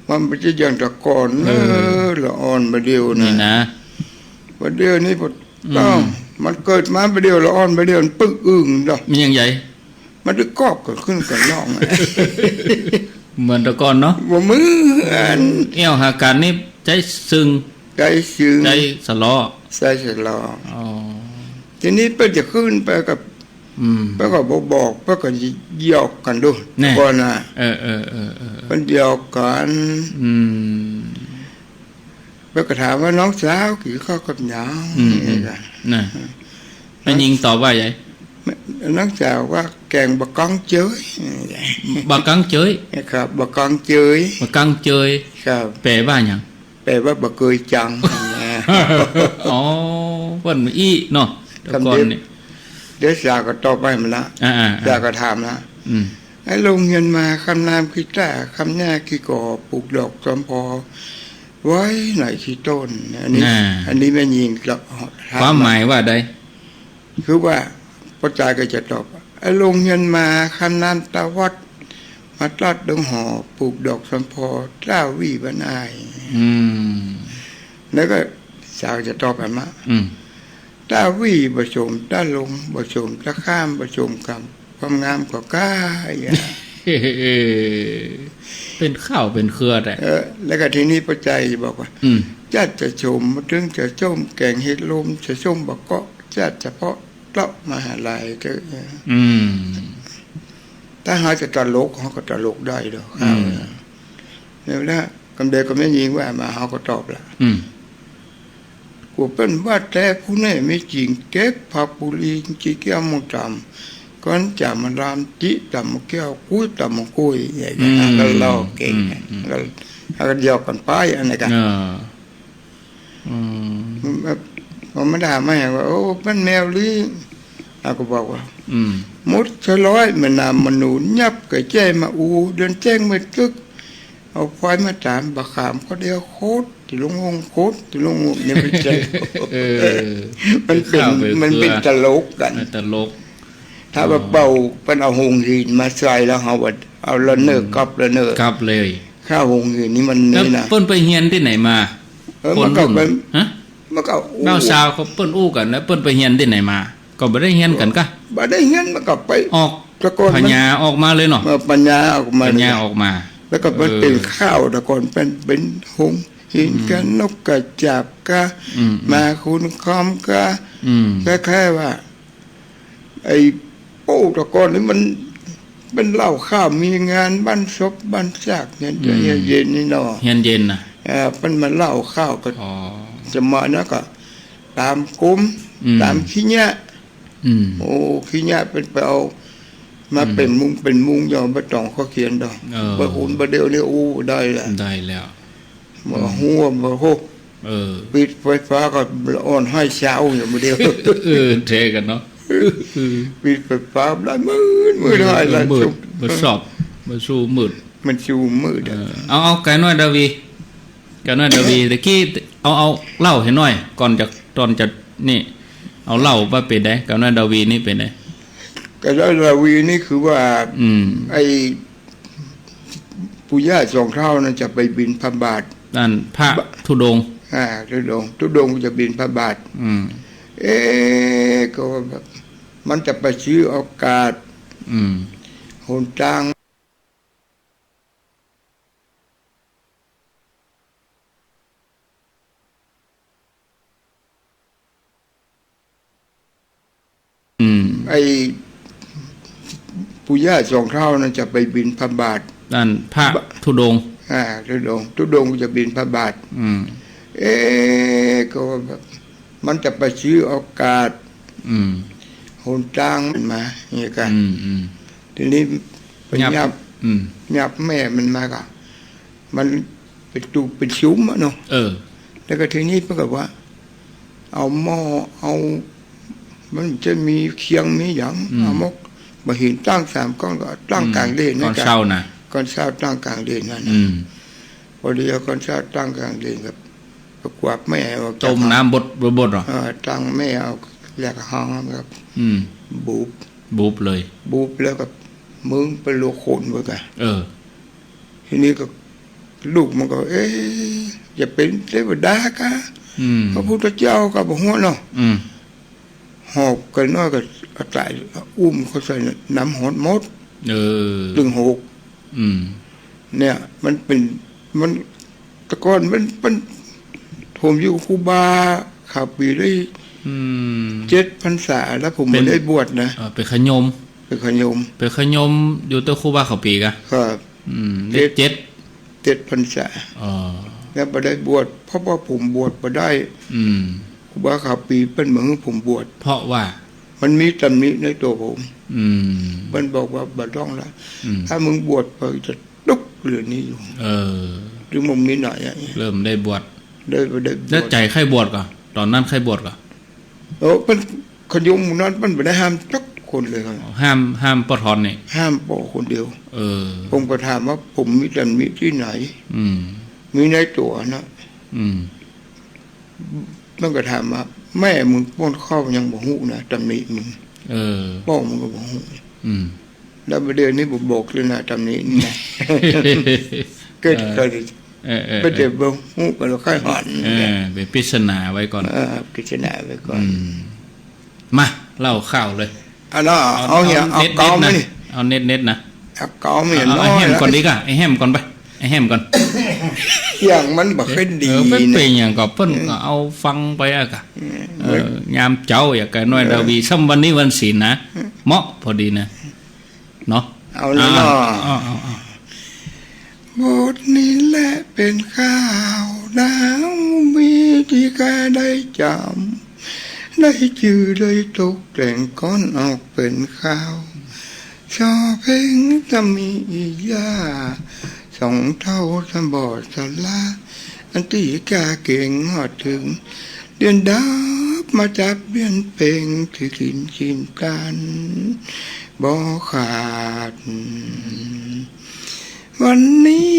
มันไม่ใช่อย่างแต่ก่อนละอ่อนบัดเดียวนะบัดเดียวนี่ปดต้องมันเกิดมาบัดเดียวละอ่อนบัดเดียวปึ้งอึ่งดอกมันยังใหญ่มันจะกอบกันขึ้นกันล่องเหมือนแต่ก่อนเนาะว่ามือเอี่ยวหาการนี่ใจซึ้งใจสลอใส่สลอทีนี้เปิ้นจะขึ้นไปกับเปิ้นก็บอกเปิ้นก็หยอกกันดูก่อนน่ะเปิ้นหยอกกันเปิ้นก็ถามว่าน้องสาวกี่ข้าวกับหยังนี่ล่ะน่ะแม่ยิงตอบว่าไงน้องสาวว่าแกงบะกังเจยบะกังเจยครับบะกังเจยครับแปลว่าหยังแปลว่าบะเกยจังอ๋อเพิ่นอีเนาะตะก่อนนี่เดี๋ยวสาวก็ตอบไปมันละสาวก็ถามละไอ้ลงเงินมาคำนามขี้ตาคำหน้าขี้ก่อปลูกดอกจอมพอไว้หน่อยขี้ต้นอันนี้แม่ยิงความหมายว่าใดคือว่าพระจายก็จะตอบไอ้ลงเงินมาคำนามตะวัดมาตัดดงห่อปลูกดอกจอมพอเจ้าวี่บรรณายแล้วก็สาวจะตอบแบบว่าต้าวี่ประชมต้าลงประชมต้าข้ามประชมกับความงามกว่าก้าเป็นข้าวเป็นเครือแต่แล้วก็ทีนี้ประใจบอกว่าจัดจะชมถึงจะชมแกงเห็ดลมจะชมบักเกาะจัดเฉพาะเลาะมหาลัยเถอะถ้าหาจะตลกเขาก็ตลกได้ดอกแล้วนะคำเดียวก็ไม่ยิงว่ามาเขาก็ตอบละกูเป็นว่าแต่ผู้นี้ไม่จริงเก็บผักปุรีจีเกี้ยวมุจำก่อนจะมารามจิตำมแก้วกุ้ยตำมกุ้ยอย่างนี้เราเล่าเก่งเราเดียวกันไปอันนี้กันผมไม่ได้มาอย่างว่าโอ้เป็นแมวลีเราก็บอกว่ามุดฉลอยมันนำมันหนุนยับกับแจ้มาเดินแจ้งมาตึกเอาไฟมาตามบะขามก็เดียวโคตรที่ลงงโคตรที่ลงงเนี่ยไม่ใช่มันเป็นตลกกันตลกถ้าว่าเป่าเป็นเอาหงหินมาใส่แล้วเอาละเนอกับละเนอกับเลยข้าวหงหินนี่มันนี่นะเปิ้นไปเฮียนที่ไหนมามันก็มันก็เล่าสาวเขาเปิ้นอู้กันแล้วเปิ้นไปเฮียนที่ไหนมาก็บ่ได้เฮียนกันกะบ่ได้เฮียนมันก็ไปออกปัญญาออกมาเลยเนาะปัญญาออกมาแล้วก็มันเป็นข้าวแต่ก่อนเป็นหงหินกันนกกระจาบกะมาคุณคอมกะแค่ว่าไอ้โป้แต่ก่อนนี่มันเป็นเหล้าข้าวมีงานบ้านศพบ้านซากเนี่ยเย็นนี่เนาะเย็นนะมันมาเหล้าข้าวก็จะมานะก็ตามกุ้มตามขี้ยะโอ้ขี้ยะเป็นไปเอามาเป็นมุงยอมบะตองเขาเขียนดอกบะอุ่นบะเดียวเนี่ยได้แล้วบ่หัวบ่โหปิดไฟฟ้าก็อ่อนให้เช้าอย่างบะเดียวเทกันเนาะปิดไฟฟ้าได้มืดได้ละชุบบ่สอบบ่สู้มืดมันชูมืดเอาไก่น้อยดาวีตะกี้เอาเล่าให้หน่อยก่อนจะตอนจะนี่เอาเล่าว่าเป็นไดไก่น้อยดาวีนี่เป็นไดไก่น้อยดาวีนี่คือว่าไอ้ปู่ย่าสองเท่านั้นจะไปบิณฑบาตนั่นพระธุดงค์ธุดงค์จะบิณฑบาต ก็แบบมันจะไปซื้อโอกาสหนทางไอ้ปู่ย่าสองเท่านั้นจะไปบิณฑบาตนั่นพระธุดงค์ธุดงค์จะบิณฑบาตก็แบบมันจะไปซื้อโอกาสหนทางมันมาอย่างนี้กันทีนี้เป็นยับแม่มันมาก็มันเป็นตูเป็นซุ้มอะเนาะแล้วก็ทีนี้เพิ่งกับว่าเอาหม้อเอามันจะมีเคียงมีอย่างเอามกมาหินตั้ง3 ก้อนก็ตั้งกลางเด่นก่อนเช้านะก่อนเช้าตั้งกลางเด่นนั่นพอดีก่อนเช้าตั้งกลางเด่นกับประกวดแม่ต้มน้ำบดหรอตั้งแม่เอาแหลกห้องครับบูบเลยบูบแล้วกับมึงเป็นโลโคนไปกันทีนี้ก็ลูกมันก็จะเป็นเทวดากะพระพุทธเจ้ากับพระหัวเนาะหอบกันน้อยก็ตายอุ้มเขาใส่น้ำหอดมดตึง6เนี่ยมันเป็นมันตะกอนมันผมอยู่ครูบาขับปีได้7 พรรษาแล้วผมไม่ได้บวชนะเป็นขยมเป็นขยมอยู่ตัวครูบาขับปีกะครับได้7 พรรษาแล้วไม่ได้บวชเพราะว่าผมบวชไม่ได้ครูบาขับปีเป็นเหมือนผมบวชเพราะว่ามันมีตำหนิในตัวผมมันบอกว่าบ่ต้องละถ้ามึงบวชไปจะตุกเรื่องนี้อยู่หรือมึงมีหน่อยอย่างนี้เริ่มได้บวชได้แล้วใจใครบวชก่อนตอนนั้นใครบวชก่อนเป็นขยมนั้นมันไม่ได้ห้ามทุกคนเลยครับห้ามปะทอนนี่ห้ามปอคนเดียวผมก็ถามว่าผมมีตำหนิที่ไหนมีในตัวนะต้องก็ถามว่าแม่มึงป้อนข้าวยังบ่ฮู้นะตำหนิมึงป้องมึงก็บ่ฮู้แล้วประเดี๋ยวนี้ผมบอกเลยนะตำหนินี่นะเกิดไปเดี๋ยวบ่ฮู้ก็ค่อยหันเป็นปริศนาไว้ก่อนปริศนาไว้ก่อนมาเล่าข่าวเลยเอาเหี้ยเอาเกามั้ยเอาเน็ตนะเอาเกาไม่น้อยไอ้แฮมก่อนดีกว่าไอ้แฮมก่อนไปไอ้แฮมก่อนอย่างมันบ่ค่อยดีไม่เป็นอย่างก็เพิ่นก็เอาฟังไปอะกะยามเจ้าอย่างกะน้อยดาวีซ้ำวันนี้วันศีลนะเหมาะพอดีนะเนาะเอาเลยเนาะบทนี้แหละเป็นข้าวดาวมีที่แกได้จำได้ชื่อได้ตกแต่งก้อนออกเป็นข้าวชอเพลงจะมียา2 เท่าสมบอดสลาอันที่กาเก่งหอดถึงเดือนดับมาจับเบี้ยนเป่งที่กินชินกันบ่ขาดวันนี้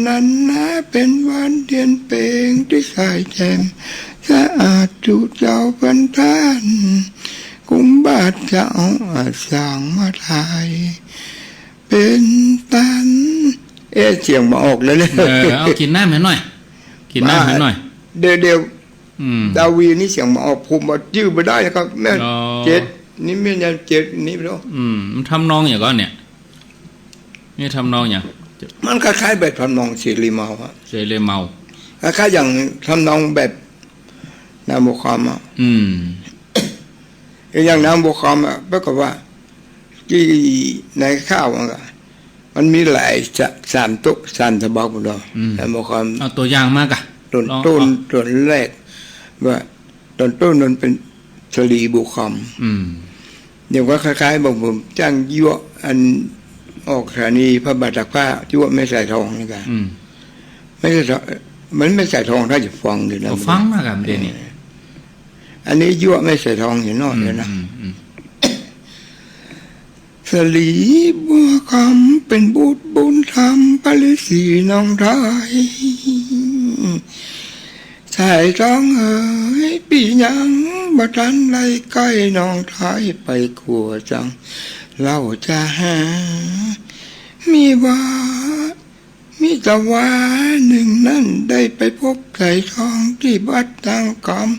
นั้นนะเป็นวันเดือนเป่งที่สายแจ่มสะอาดจุเจ้าพันท่านกุมบาทเจ้าสั่งมาไทยเป็นตันเสียงมาออกเลยเอากินน้ำให้หน่อยกินน้ำให้หน่อยเดี๋ยวดาวีนี่เสียงมาออกผมมาชื่อไม่ได้นะครับแม่7นี่แม่ยัง7นี่ไปแล้วมันทำนองอย่างก็เนี่ยนี่ทำนองอย่างมันคล้ายๆแบบทำนองเสรีเมาครับเสรีเมาคล้ายๆอย่างทำนองแบบนาโมคามอย่างนาโมคามแปลว่าที่ในข้าวมันมีหลาย3 ตุ3 ฉบับหมดเลยนาโมคามเอาตัวอย่างมากะต้นแรกว่าต้นนั้นเป็นสลีบุคำอย่างว่าคล้ายๆบอกผมจ้างยั่วอันออกสถานีพระบาทตักผ้ายั่วไม่ใส่ทองนี่กันไม่ใช่มันไม่ใส่ทองถ้าจะฟังอยู่นะฟังมากกับเดี๋ยวนี้อันนี้ยั่วไม่ใส่ทองอยู่นอกเลยนะสลีบัวคำเป็นบุญธรรมปริสีน้องไทยใส่ท้องเอ๋ยปียังบัทันไล่ใกล้น้องไทยไปขัวจังเล่าจะหามีตะวาหนึ่งนั่นได้ไปพบไก่ทองที่บัดทางกอม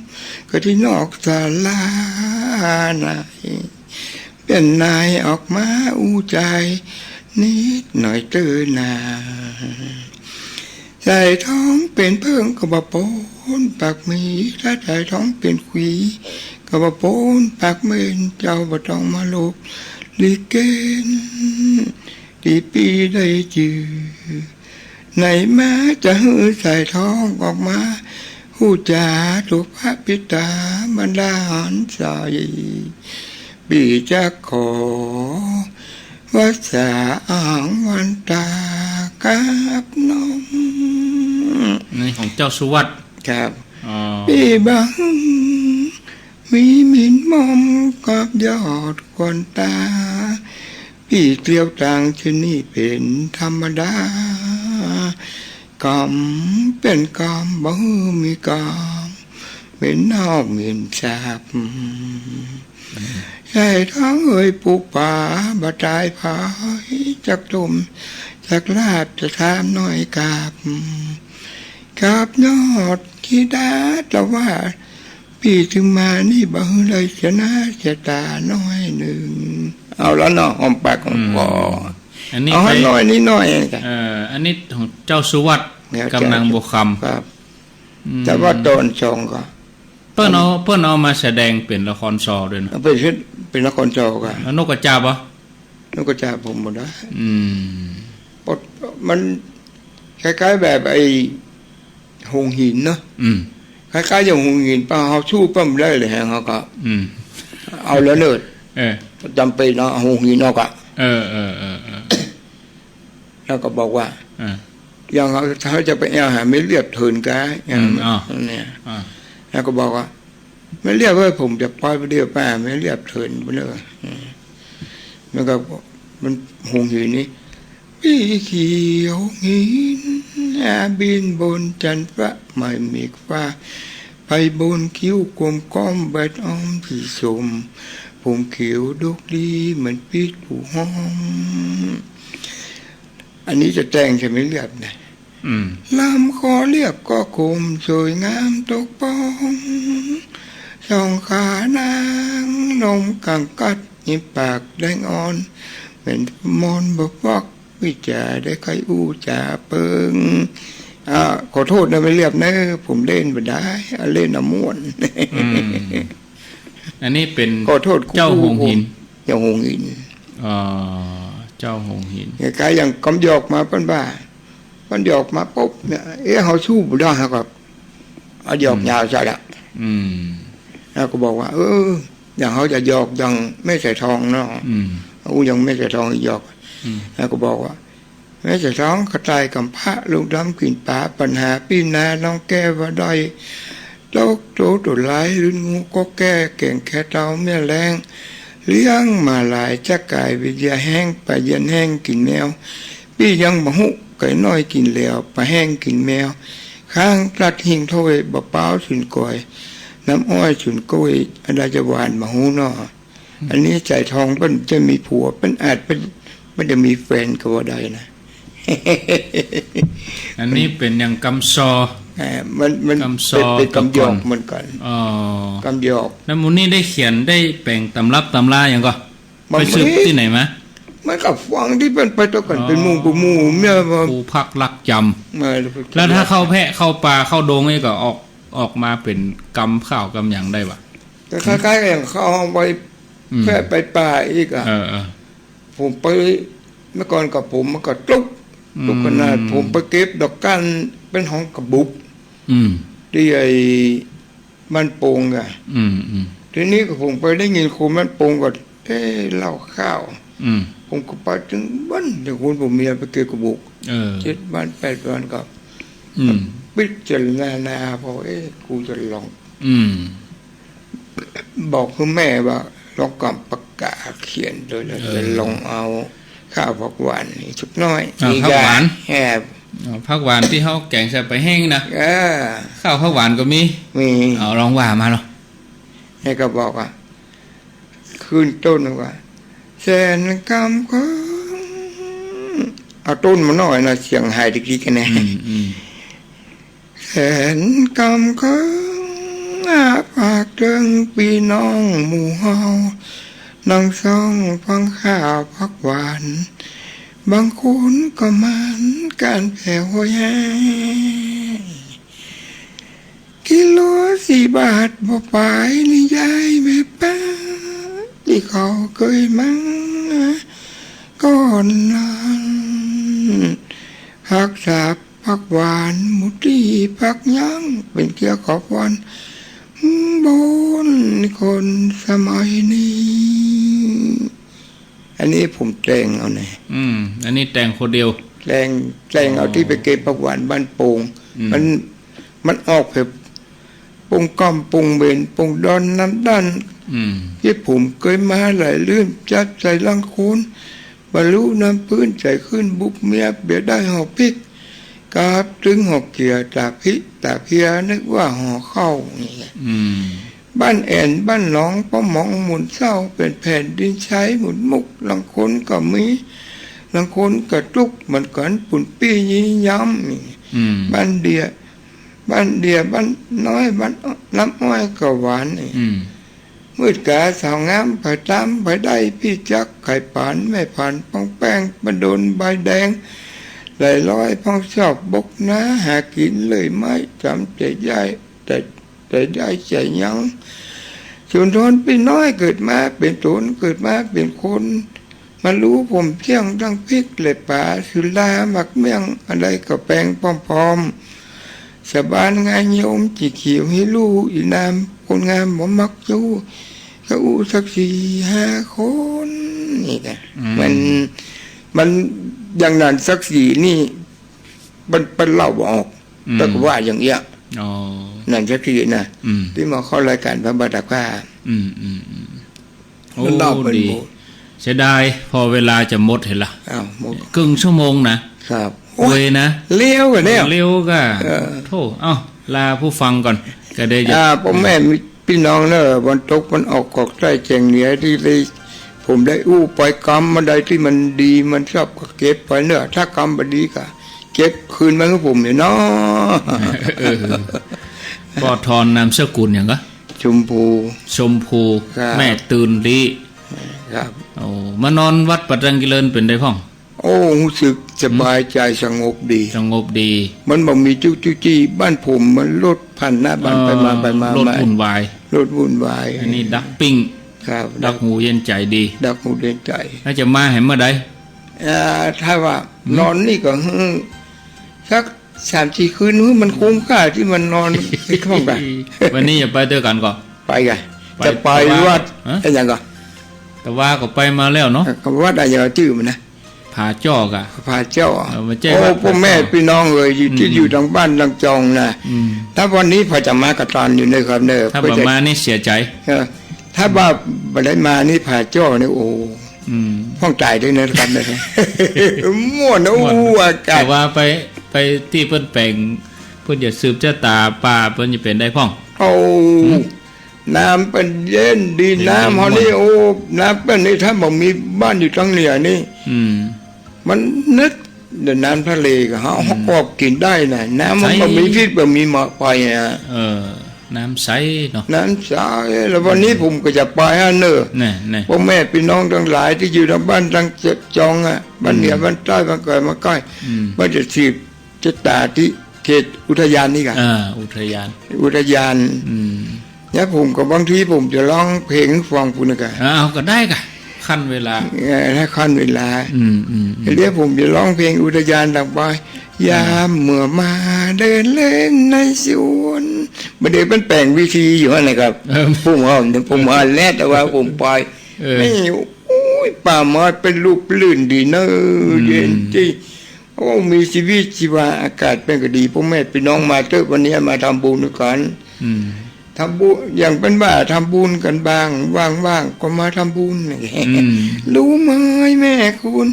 ก็ที่นอกศาลา านายเป็นนายออกมาอู้ใจนิดหน่อยเจอหนาใจท้องเป็นเพิ่งกบปนปากมีถ้าใจท้องเป็นขวีกบปนปากเมนเจ้าบ่ต้องมาลบลิเกนที่ปีได้จือไหนมาจะหือใส่ท้องออกมาหูจาถูกพระปิตาบรรดาหันใส่ปีจะขอวัสาอ่างวันตากับน้องนี่ของเจ้าสุวัตครับปีบังมีมินมอมกับยอดควันตาปีเกลียวต่างชนี่เป็นธรรมดากรรมเป็นกรรมบ่มีกรรมเป็นนอกเงินสาบใช่ทั้งเอ่ยปูป่าบาตายพายจักตุ่มจักลาบจะทามน้อยกาบยอดที่ดาแต่ว่าพี่ถึงมานี่บ่เลยชนะชะตาน้อยหนึ่งเอาแล้วเนาะหอมปากของคออันนี้เอาให้น้อยนิดหน่อยอันนี้ของเจ้าสุวัตกำนังบุคคำครับแต่ว่าตอนชงก็เพิ่นเอามาแสดงเป็นละครซอด้วยนะเป็นละครจอกันแล้วนกกระจาบบ่นกกระจาบผมบ่ได้มันคล้ายๆแบบไอ้หงหินเนาะคล้ายๆอย่างหงหินป้าเฮาสู้ปั้มได้เลยฮะเฮาก็เอาแล้วเนิดจำเป็นเนาะหงหินเนาะก็แล้วก็บอกว่าอย่างเขาจะไปเอาหาไม่เรียบเถินกายอย่างเนี่ยแล้วก็บอกว่าไม่เรียบว่าผมจะปล่อยไปเดียวป้าไม่เรียบเถินไปเลยแล้วก็มันหงหินนี้พี่เขียวหินบินบนจันทร์ฟ้าไม่มีฟ้าไปบนคิ้วกลมก้อมใบอ้อมสีสมผมเขียวดุกดีเหมือนปีดผู้ห้องอันนี้จะแต่งใช่ไหมเรียบนะลำคอเรียบก็คมสวยงามตกปองช่องขานางนมกังกัดยิ้มปากแดงอ่อนเป็นมอนบกวักวิจาได้ใครอู้จ่าเปิงขอโทษนะไม่เรียบนะผมเล่นไปได้เล่นน้ำม้วนอันนี้เป็นขอโทษเจ้าหงหินเจ้าหงหินเจ้าหงหินคล้ายๆอย่างกำยอกมาปั้นบ้าปั้นหยอกมาปุ๊บเนี่ยเขาสู้บุได้ครับเอาหยอกยาวใช่ละแล้วก็บอกว่าอย่างเขาจะหยอกยังไม่ใส่ทองเนาะยังไม่ใส่ทองหยอกแล้วก็บอกว่าแม่จะท้องกระต่ายกับพระลูกดำกินป่าปัญหาปีนาน้องแก้ว่าด้อยโลกโตตุลายลื่นงูก็แก้เก่งแค่เตาแม่แรงเลี้ยงมาหลายจะกายวิญญาแห้งไปยันแห้งกินแมวพี่ยังบะหุไก่น้อยกินเหลวไปแห้งกินแมวข้างตัดหิงถ้วยบะเป้าฉุนก่อยน้ำอ้อยฉุนกล้วยอันใดจะหวานบะหุนออันนี้ใจทองเป็นจะมีผัวเป็นอาจเป็นไม่จะมีแฟนก็ว่าได้นะอันนี้เป็นอย่างกำซอมันเป็นกำยอกเหมือนกันกำยอกแล้วมูนี่ได้เขียนได้แป่งตำรับตำราอย่างก็ไปสืบที่ไหนมามันกับฟังที่เป็นไปตัวกันเป็นมูเมื่อผู้พักลักจำแล้วถ้าเข้าแพะเข้าป่าเข้าดงนี่ก็ออกมาเป็นกำข้าวกำอย่างได้ปะแต่คล้ายๆอย่างเข้าไปแพะไปป่าอีกผมไปเมื่อก่อนกับผมมันก็ตุกขนาดผมไปเก็บดอกก้านเป็นห้องกระบุกที่ไอ้มันโป่งอ่ะทีนี้ก็ผมไปได้ยินคนมันโป่งก็เล่าข้าวผมก็ไปถึงบ้านแต่คุณผมเมียไปเก็บกระบุก7 วัน 8 วันกับพิจารณาพอกูจะลองบอกคุณแม่ว่าลองกับปากกาเขียนโดยแล้วจะลองเอาข้าวผักหวานชุบน้อยผักหวานผักหวานที่เขาแกงใส่ไปแห้งนะข้าวผักหวานก็มีเอาลองว่ามาเนาะให้ก็บอกว่าคืนต้นว่าแสนกรรมก็เอาต้นมาหน่อยนะเสียงหายดีๆกันแน่แสนกรรมก็อาภั ากเรื่องพี่น้องหมู่เฮานั่งซ่องฟังข่าวพักหวานบางคนก็มันการแผ่วแย่กิโล4 บาทบ่ไปนี่ยายแม่ป้าที่เขาเคยมั่งก่อนนั้นหักสาบผักหวานหมูตีผักย่างเป็นเกี่ยวกับวันบนคนสมัยนี้อันนี้ผมแต่งเอาเนี่ยอันนี้แต่งคนเดียวแต่งเอาที่ไปเก็บผักหวานบ้านโป่งมันออกแบบปงก้อมปงเบนปงดอนน้ำด้านที่ผมเคยมาหลายเรื่องจัดใส่ลังโคนบรรลุน้ำพื้นใส่ขึ้นบุกเมียเบียได้หอกพริกกาบถึงหอกเกียตาพิตาเพียนึกว่าห่อเข้านี่บ้านแอนบ้านหนองป้อมองหมุนเศร้าเป็นแผ่นดินใช้หมุนมุกลังคนก็มีลังคนกระตุกเหมือนกันปุ่นปี้ยี่ย้ำนี่บ้านเดียบ้านน้อยบ้านน้ำอ้อยก็หวานนี่มืดกาสาวงามไปตามไปได้พี่จักไข่ปานไม่ผ่านป้องแป้งบันโดนใบแดงไหลลอยพองชอบบกนะหากินเลยไม่จำใจได้แต่ได้ใจยังส่วนทนพี่น้อยเกิดมาเป็นตนเกิดมาเป็นคนมารู้ผมเที่ยงทั้งพริกเลยป่าสุลาหมักเมี่ยงอะไรก็แปลงพร้อมๆสบานงานโยมจีเขียวให้ลูกอีนามคนงามบ่มักจูเขาสัก4-5 คนนี่แหละมันอย่างนั้นสัก4นี่มันเล่าออกแต่ก็ว่าอย่างเงี้ยนั่นสัก4นะที่มาเข้ารายการพระบาทผ้ามันเล่าเป็นเสียดายพอเวลาจะหมดเห็นละครึ่งชั่วโมงนะครับเว้ยนะเลี้ยวกันเนี่ยเลี้ยวก็โธ่ลาผู้ฟังก่อนก็ได้จะพ่อแม่พี่น้องเนอะวันตกมันออกกอกใต้แจงเหนือที่เลยผมได้ปล่อยกรรมมาใดที่มันดีมันชอบก็เก็บไปเนอะถ้ากรรมมันดีก็เก็บคืนมาให้ผมเนาะปอทอนนามสกุลอย่างก็ชมพูแม่ตื่นดีครับมานอนวัดปัตตังกิเลนเป็นได้พ่องรู้สึกสบายใจสงบดีมันบอกมีจุ๊จี้บ้านผมมันรถผ่านหน้าบ้านไปมารถวุ่นวายอันนี้ดักปิ้งครับดักหูเย็นใจดีดักหูเย็นใจถ้าจะมาเห็นเมื่อใดถ้าว่านอนนี่ก็สัก3-4 คืนมันคุ้มค่าที่มันนอนที่ห้องกันวันนี้อย่าไปเจอกันก่อนไปกันจะไปวัดอะไรอย่างก่อนแต่ว่าก็ไปมาแล้วเนาะวัดอะไรชื่อมันนะผาจ้อกะผาจ้อพ่อแม่พี่น้องเลยที่อยู่ทางบ้านทางจองนะถ้าวันนี้พอจะมากระตอนอยู่ในครับเนอะถ้าบ่มานี่เสียใจถ้าว่าบ่ได้มานี่ผาจ้อนี่ห้องตายด้วยนะครับเนี่ยม่วนอากาศแต่ว่าไปที่เพิ่นแปลงเพิ่นจะสืบชะตาป่าเพิ่นจะเป็นได้พ่องน้ำเป็นเย็นดีน้ำเฮานี่น้ำเป็นนี่ถ้าบ่มีบ้านอยู่ทางเหนือนี่มันนึกเดี๋ยวน้ำทะเลก็เฮาก็กินได้นะน้ำมันบ่มีพิษบ่มีหมอกไปอ่ะน้ำใสเนาะน้ำใสแล้ววันนี้ผมก็จะไปฮะเนอะพ่อแม่พี่น้องทั้งหลายที่อยู่ทางบ้านทางจองอ่ะบ้านเหนือบ้านใต้บ้านไกลมาใกล้ว่าจะสืบชะตาที่เขตอุทยานนี่กันอุทยานเนี่ยผมก็บางทีผมจะร้องเพลงฟังคุณกันก็ได้กันขั้นเวลาถ้าขั้นเวลาเรียกผมจะร้องเพลงอุทยานต่างไปยามเมื่อมาเดินเล่นในสวนประเดี๋ยวมันแปลงวิธีอยู่อะไรครับผมเอาแล้วแต่ว่าผมไปไม่ป่าไม้เป็นรูปลื่นดีเนอะเย็นที่มีชีวิตชีวาอากาศเป็นก็ดีพ่อแม่พี่น้องมาเจอวันนี้มาทำบุญกันทำบุญอย่างเป็นว่าทำบุญกันบ้างว่างๆก็มาทำบุญรู้ไหมแม่คุณ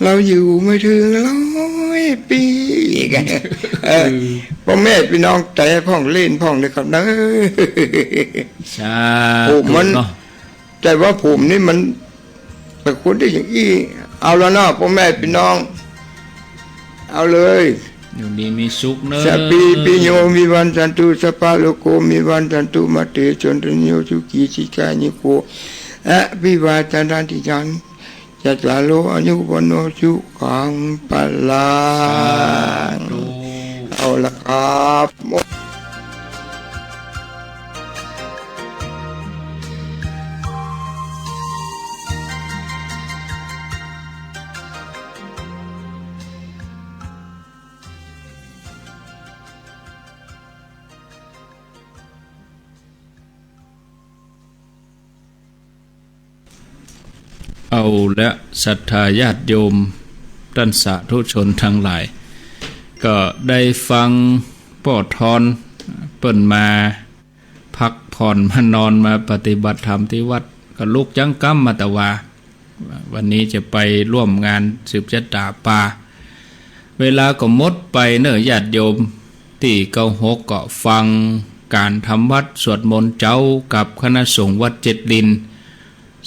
เราอยู่ไม่ถึง100 ปีกันพ่อแม่พี่น้องแต่พ่องเล่นพ่องเลยครับนะผมมันแต่ว่าผมนี่มันแต่คนที่อย่างอี้เอาแล้วเนาะพ่อแม่พี่น้องเอาเลย อยู่ดีมีสุขเนอะ สัพพิปิโยวิวันจันตุสัพพะโลกโกวิวันจันตุมะเตชนตโยสุขีสิกานิโกอะวิวาจันติจังจัตตาโลอายุวโนสุขังปะลังเอาละครับ เอาและศรัทธาญาติโยมท่านสาธุชนทั้งหลาย ก็ได้ฟังป้อทอนเปิ่นมาพักผ่อนมานอนมาปฏิบัติธรรมที่วัดก็ลูกจังกัมมาตะวาวันนี้จะไปร่วมงานสืบชะตาป่าเวลาก็หมดไปเน้อญาติโยมที่เก้าหกก็ฟังการทำวัดสวดมนต์เจ้ากับคณะสงฆ์วัดเจ็ดลิน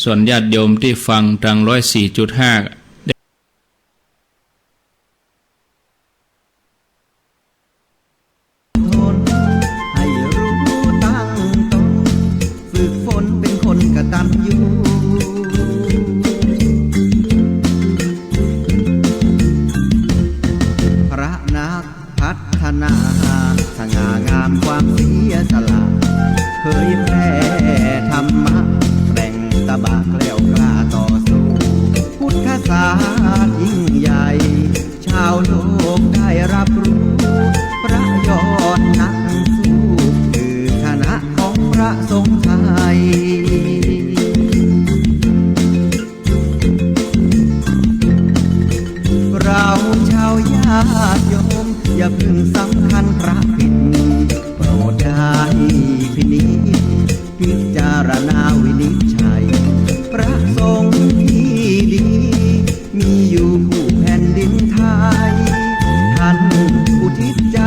ส่วนญาติโยมที่ฟังทาง 104.5 ให้รู้ตั้งตนฝึกฝนเป็นคนกตัญญูพระนักพัฒนาสง่างามความเสียสละเผยแพร่ธรรมะตะบะแกล้วกล้าต่อสู้พุทธศาสตร์ยิ่งใหญ่ชาวโลกได้รับรู้พระยอดนักสู้คือคณะของพระสงฆ์ไทยเราชาวญาติโยมอย่าเพิ่งสำคัญพระผิดโปรดได้พินิจพิจารณาวินิจฉัยพระสงฆ์ที่ดีมีอยู่ผู้แผ่นดินไทยท่านอุทิศใจ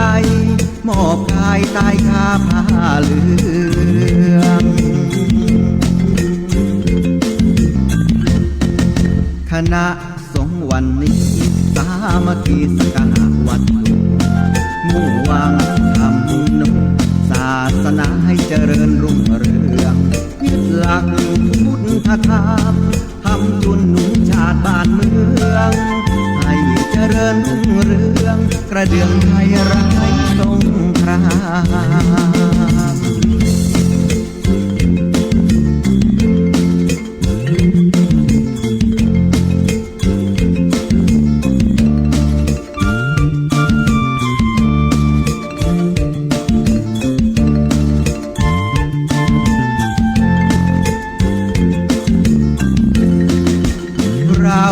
มอบกายตายคาผ้าเหลืองคณะสงฆ์วันนี้สามัคคีสักการะวัดมุ่งหวังทำนุศาสนาให้เจริญรุ่งเรืองยึดหลักพุทธธรรมทำจุนหนุนชาติบ้านเมืองให้เจริญรุ่งเรืองกระเดื่องไทยไร้สงครา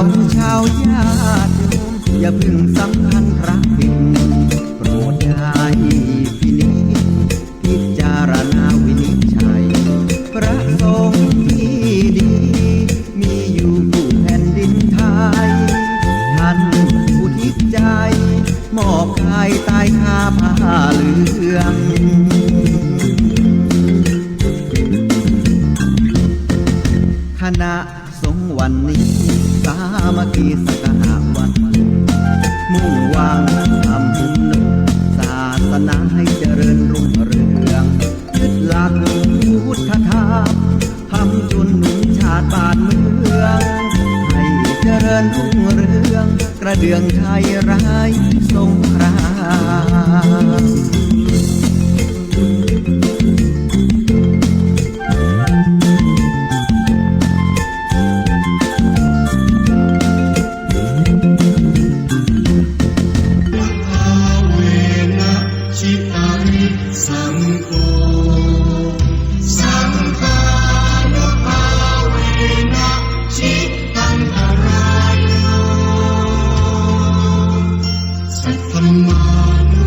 มชาวญาติโยมอย่าเพิ่งสำคัญพระผิดโปรดได้พินิจพิจารณาวินิจฉัยพระสงฆ์ที่ดีมีอยู่ผู้แผ่นดินไทยท่านอุทิศใจมอบกายตายคาผ้าเหลืองคณะสงฆ์วันนี้สามัคคีสักการะวัดมุ่งหวังทำนุศาสนาให้เจริญรุ่งเรืองยึดหลักพุทธธรรมทำจุนหนุนชาติบ้านเมืองให้เจริญรุ่งเรืองกระเดื่องไทยไร้สงครามสัทธมานุ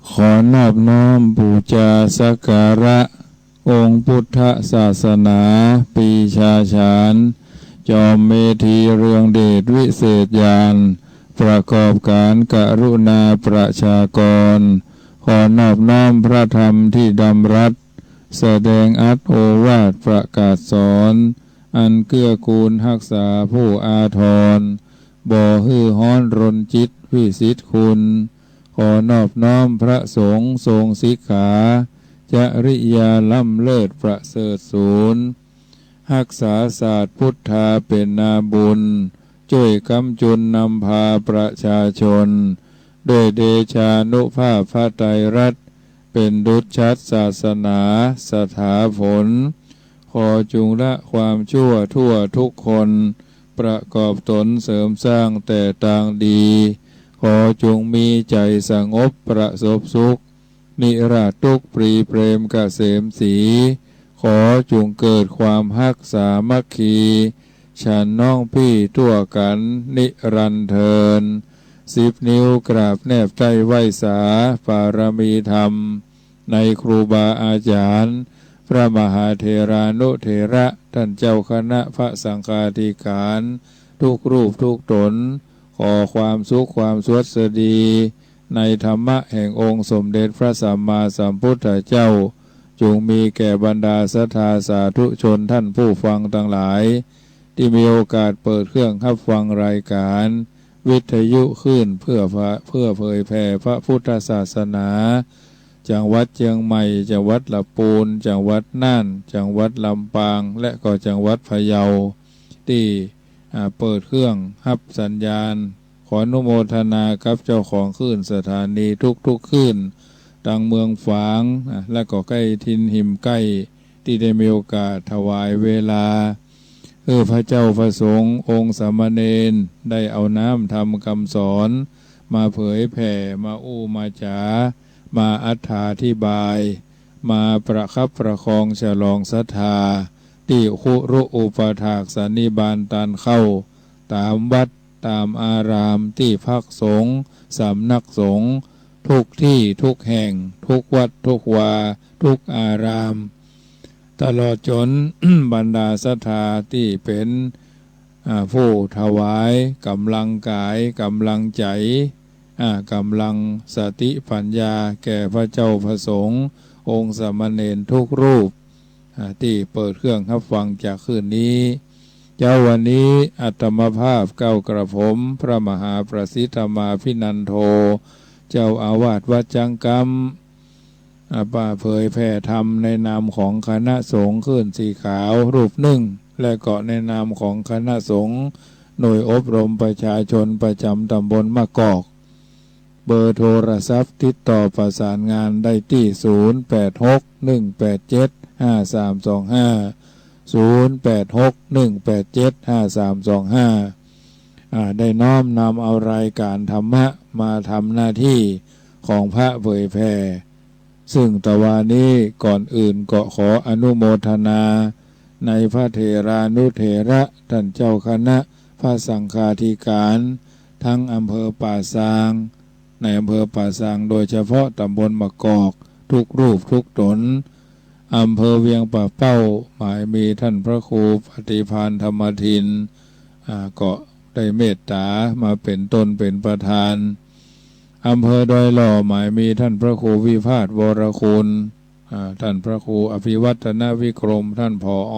ขอนอบน้อมบูชาสักการะองค์พุทธศาสนาปีชาฉานจอมเมธีเรืองเดชวิเศษญาณประกอบการกรุณาประชากรขอนอบน้อมพระธรรมที่ดำรัสแสดงอัตโอวาทประกาศสอนอันเกื้อกูลรักษาผู้อาทรบ่ฮือฮ้อนรนจิตวิสิทธิคุณขอนอบน้อมพระสงฆ์ทรงศิกขาจริยาล้ำเลิศประเสริฐสูรรักษาศาสตร์พุทธาเป็นนาบุญช่วยกำจุนนำพาประชาชนด้วยเดชานุภาพพระไตรรัตน์เป็นดุจชัดศาสนาสถาผลขอจุงละความชั่วทั่วทุกคนประกอบตนเสริมสร้างแต่ต่างดีขอจงมีใจสงบประสบสุขนิราชทุกปรีเปรมเกษมสีขอจงเกิดความฮักสามัคคีฉันน้องพี่ทั่วกันนิรันดร์เทิน10 นิ้วกราบแนบใจไหว้สาปารมีธรรมในครูบาอาจารย์พระมหาเถรานุเถระท่านเจ้าคณะพระสังฆาธิการทุกรูปทุกตนขอความสุขความสวัสดีในธรรมะแห่งองค์สมเด็จพระสัมมาสัมพุทธเจ้าจงมีแก่บรรดาศรัทธาสาธุชนท่านผู้ฟังทั้งหลายที่มีโอกาสเปิดเครื่องรับฟังรายการวิทยุขึ้นเพื่อเผยแผ่พระพุทธศาสนาจังหวัดเชียงใหม่จังหวัดลำพูนจังหวัดน่านจังหวัดลำปางและก็จังหวัดพะเยาที่เปิดเครื่องรับสัญญาณขออนุโมทนากับเจ้าของคลื่นสถานีทุกคลื่นดังเมืองฝางและก็ใกล้ทินหิมใกล้ที่ได้มีโอกาสถวายเวลาพระเจ้าพระสงฆ์องค์สามเณรได้เอาน้ำทำคำสอนมาเผยแผ่มาอู้มาจามาอธิบายมาประคับประคองฉลองศรัทธาที่คุรุอุปถากสันนิบาตตันเข้าตามวัดตามอารามที่พักสงฆ์สำนักสงฆ์ทุกที่ทุกแห่งทุกวัดทุกวาทุกอารามตลอดจน บรรดาศรัทธาที่เป็นผู้ถวายกำลังกายกำลังใจกำลังสติปัญญาแก่พระเจ้าพระสงฆ์องค์สามเณรทุกรูปที่เปิดเครื่องรับฟังจากคืนนี้เจ้าวันนี้อัตมภาพเก้ากระผมพระมหาประสิทธมาภินันโทเจ้าอาวาสวัดจังกำเผยแผ่ธรรมในนามของคณะสงฆ์ขึ้นสีขาวรูปหนึ่งและก็ในนามของคณะสงฆ์หน่วยอบรมประชาชนประจำตำบลมะกอก เบอร์โทรศัพท์ติดต่อประสานงานได้ที่0861875325ได้น้อมนำเอารายการธรรมะมาทำหน้าที่ของพระเผยแผ่ซึ่งตะวันนี้ก่อนอื่นก็ขออนุโมทนาในพระเถรานุเถระท่านเจ้าคณะพระสังฆาธิการทั้งอำเภอป่าซางในอำเภอป่าซางโดยเฉพาะตำบลมะกอกทุกรูปทุกตนอำเภอเวียงป่าเป้าหมายมีท่านพระครูปฏิภาณธรรมทินก็ได้เมตตามาเป็นต้นเป็นประธานอำเภอดอยหล่อหมายมีท่านพระครูวิพาทวรคุณท่านพระครูอภิวัฒนวิกรมท่านผอ.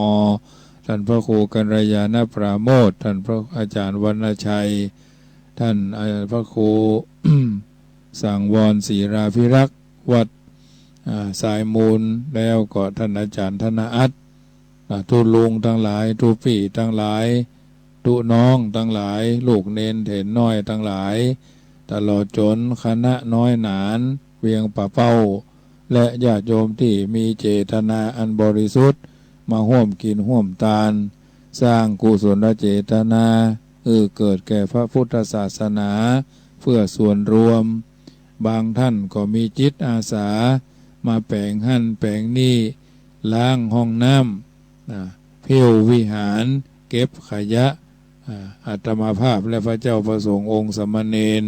ท่านพระครูกัลยาณปราโมทย์ท่านพระอาจารย์วรรณชัยท่านพระครู สังวรศรีราภิรักษ์วัดสายมูลแล้วก็ท่านอาจารย์ธนอัตทุลุงทั้งหลายทุปี่ทั้งหลายทุน้องทั้งหลายลูกเนนเถนน้อยทั้งหลายตลอดจนคณะน้อยหนานเวียงป่าเป้าและญาติโยมที่มีเจตนาอันบริสุทธิ์มาร่วมกินร่วมทานสร้างกุศลเจตนาเกิดแก่พระพุทธศาสนาเพื่อส่วนรวมบางท่านก็มีจิตอาสามาแปลงหั่นแปลงนี่ล้างห้องน้ำเพียววิหารเก็บขยะอาตมาภาพและพระเจ้าประสงค์องค์สมณเณร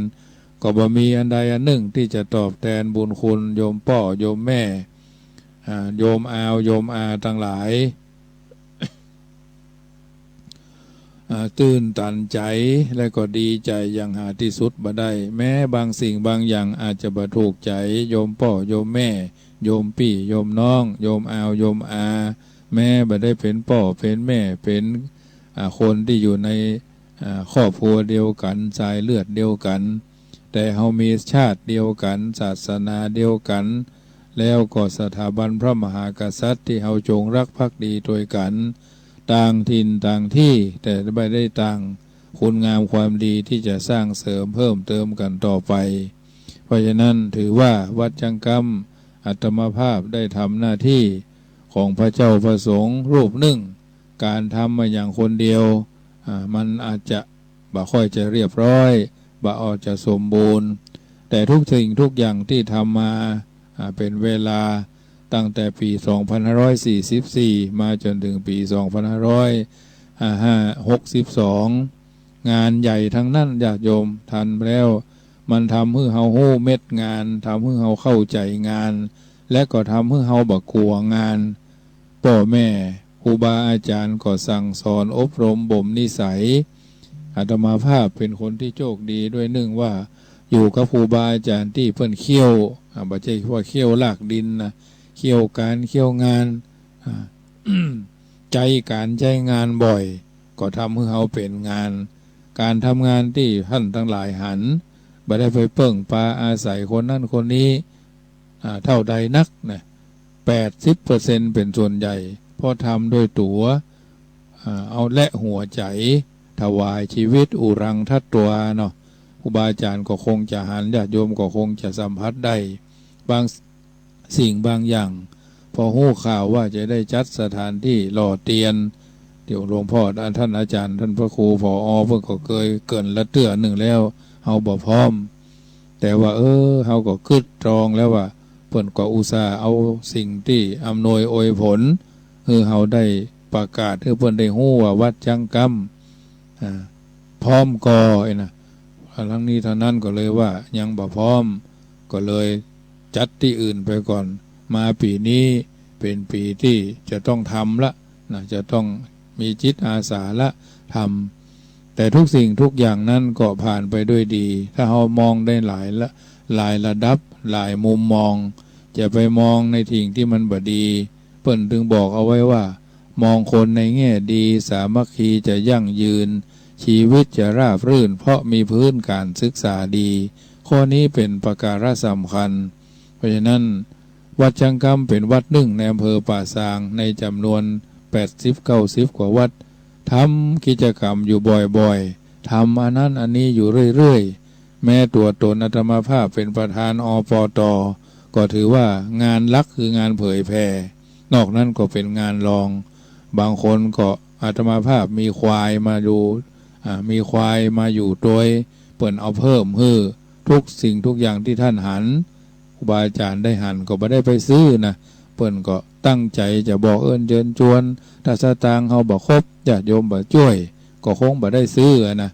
ก็บ่มีอันใดอันหนึ่งที่จะตอบแทนบุญคุณโยมพ่อโยมแม่โยมอาวโยมอาทั้งหลาย ตื่นตันใจและก็ดีใจอย่างหาที่สุดบ่ได้แม้บางสิ่งบางอย่างอาจจะบ่ถูกใจโยมพ่อโยมแม่โยมพี่โยมน้องโยมอาวโยมอาแม่บ่ได้เป็นพ่อเป็นแม่เป็นคนที่อยู่ในครอบครัวเดียวกันสายเลือดเดียวกันแต่เฮามีชาติเดียวกันศาสนาเดียวกันแล้วก็สถาบันพระมหากษัตริย์ที่เฮาจงรักภักดีด้วยกันต่างถิ่นต่างที่แต่ไม่ได้ต่างคุณงามความดีที่จะสร้างเสริมเพิ่มเติมกันต่อไปเพราะฉะนั้นถือว่าวัดจังกำอาตมาภาพได้ทำหน้าที่ของพระเจ้าประสงค์รูปหนึ่งการทำมาอย่างคนเดียวมันอาจจะบ่ค่อยจะเรียบร้อยบ่อาจจะสมบูรณ์แต่ทุกสิ่งทุกอย่างที่ทำมาเป็นเวลาตั้งแต่ปี2544มาจนถึงปี2562งานใหญ่ทั้งนั้นญาติโยมทันแล้วมันทำให้เฮาฮู้เม็ดงานทำให้เฮาเข้าใจงานและก็ทำให้เฮาบ่กลัวงานพ่อแม่ครูบาอาจารย์ก็สั่งสอนอบรมบ่มนิสัยอาตมาภาพเป็นคนที่โชคดีด้วยหนึ่งว่าอยู่กับครูบาอาจารย์ที่เพิ่นเขี้ยวบ่ใช่ว่าเขี้ยวลากดินนะเขี้ยวการเขี้ยวงาน ใจการใจงานบ่อยก็ทำให้เฮาเป็นงานการทำงานที่ท่านทั้งหลายหันบ่ได้ไปเพิ่งปาอาศัยคนนั้นคนนี้เท่าใดนักนะ 80% เป็นส่วนใหญ่พอทำด้วยตัวเอาและหัวใจถวายชีวิตอุรังทัตตัวเนาะครูบาอาจารย์ก็คงจะหันญาติโยมก็คงจะสัมผัสได้บางสิ่งบางอย่างพอหู้ข่าวว่าจะได้จัดสถานที่หล่อเตียนเดี๋ยวหลวงพ่อท่านอาจารย์ท่านพระครูผอ.เพิ่นก็เคยเกินละเตื้อหนึ่งแล้วเฮาบ่พร้อมแต่ว่าเฮาก็คิดตรองแล้วว่าเพิ่นก็อุตส่าห์เอาสิ่งที่อำนวยอวยผลคือเฮาได้ประกาศให้เพิ่นได้ฮู้ว่าวัดจังกำพร้อมก่อนะทั้งนี้เท่านั้นก็เลยว่ายังบ่พร้อมก็เลยจัดที่อื่นไปก่อนมาปีนี้เป็นปีที่จะต้องทำละนะจะต้องมีจิตอาสาละทำแต่ทุกสิ่งทุกอย่างนั้นก็ผ่านไปด้วยดีถ้าเรามองได้หลายระดับหลายมุมมองจะไปมองในสิ่งที่มันบ่ดีเพิ่นถึงบอกเอาไว้ว่ามองคนในแง่ดีสามัคคีจะยั่งยืนชีวิตจะราบรื่นเพราะมีพื้นการศึกษาดีข้อนี้เป็นประการสำคัญเพราะฉะนั้นวัดจังกำเป็นวัดหนึ่งในอำเภอป่าซางในจำนวน80-90 กว่าวัดทำกิจกรรมอยู่บ่อยๆทำอันนั้นอันนี้อยู่เรื่อยๆ แม้ตัวตนอาตมาภาพเป็นประธานอปต.ก็ถือว่างานหลักคืองานเผยแผ่นอกนั้นก็เป็นงานรองบางคนก็อาตมาภาพมีควายมาดูมีควายมาอยู่โดยเปิ่นเอาเพิ่มทุกสิ่งทุกอย่างที่ท่านหันครูบาอาจารย์ได้หันก็ไม่ได้ไปซื้อนะเปิ่นก็ตั้งใจจะบอกเชิญชวนถ้าสตางค์เฮาบ่ครบญาติโยมบ่ช่วยก็คงบ่ได้ซื้อนะ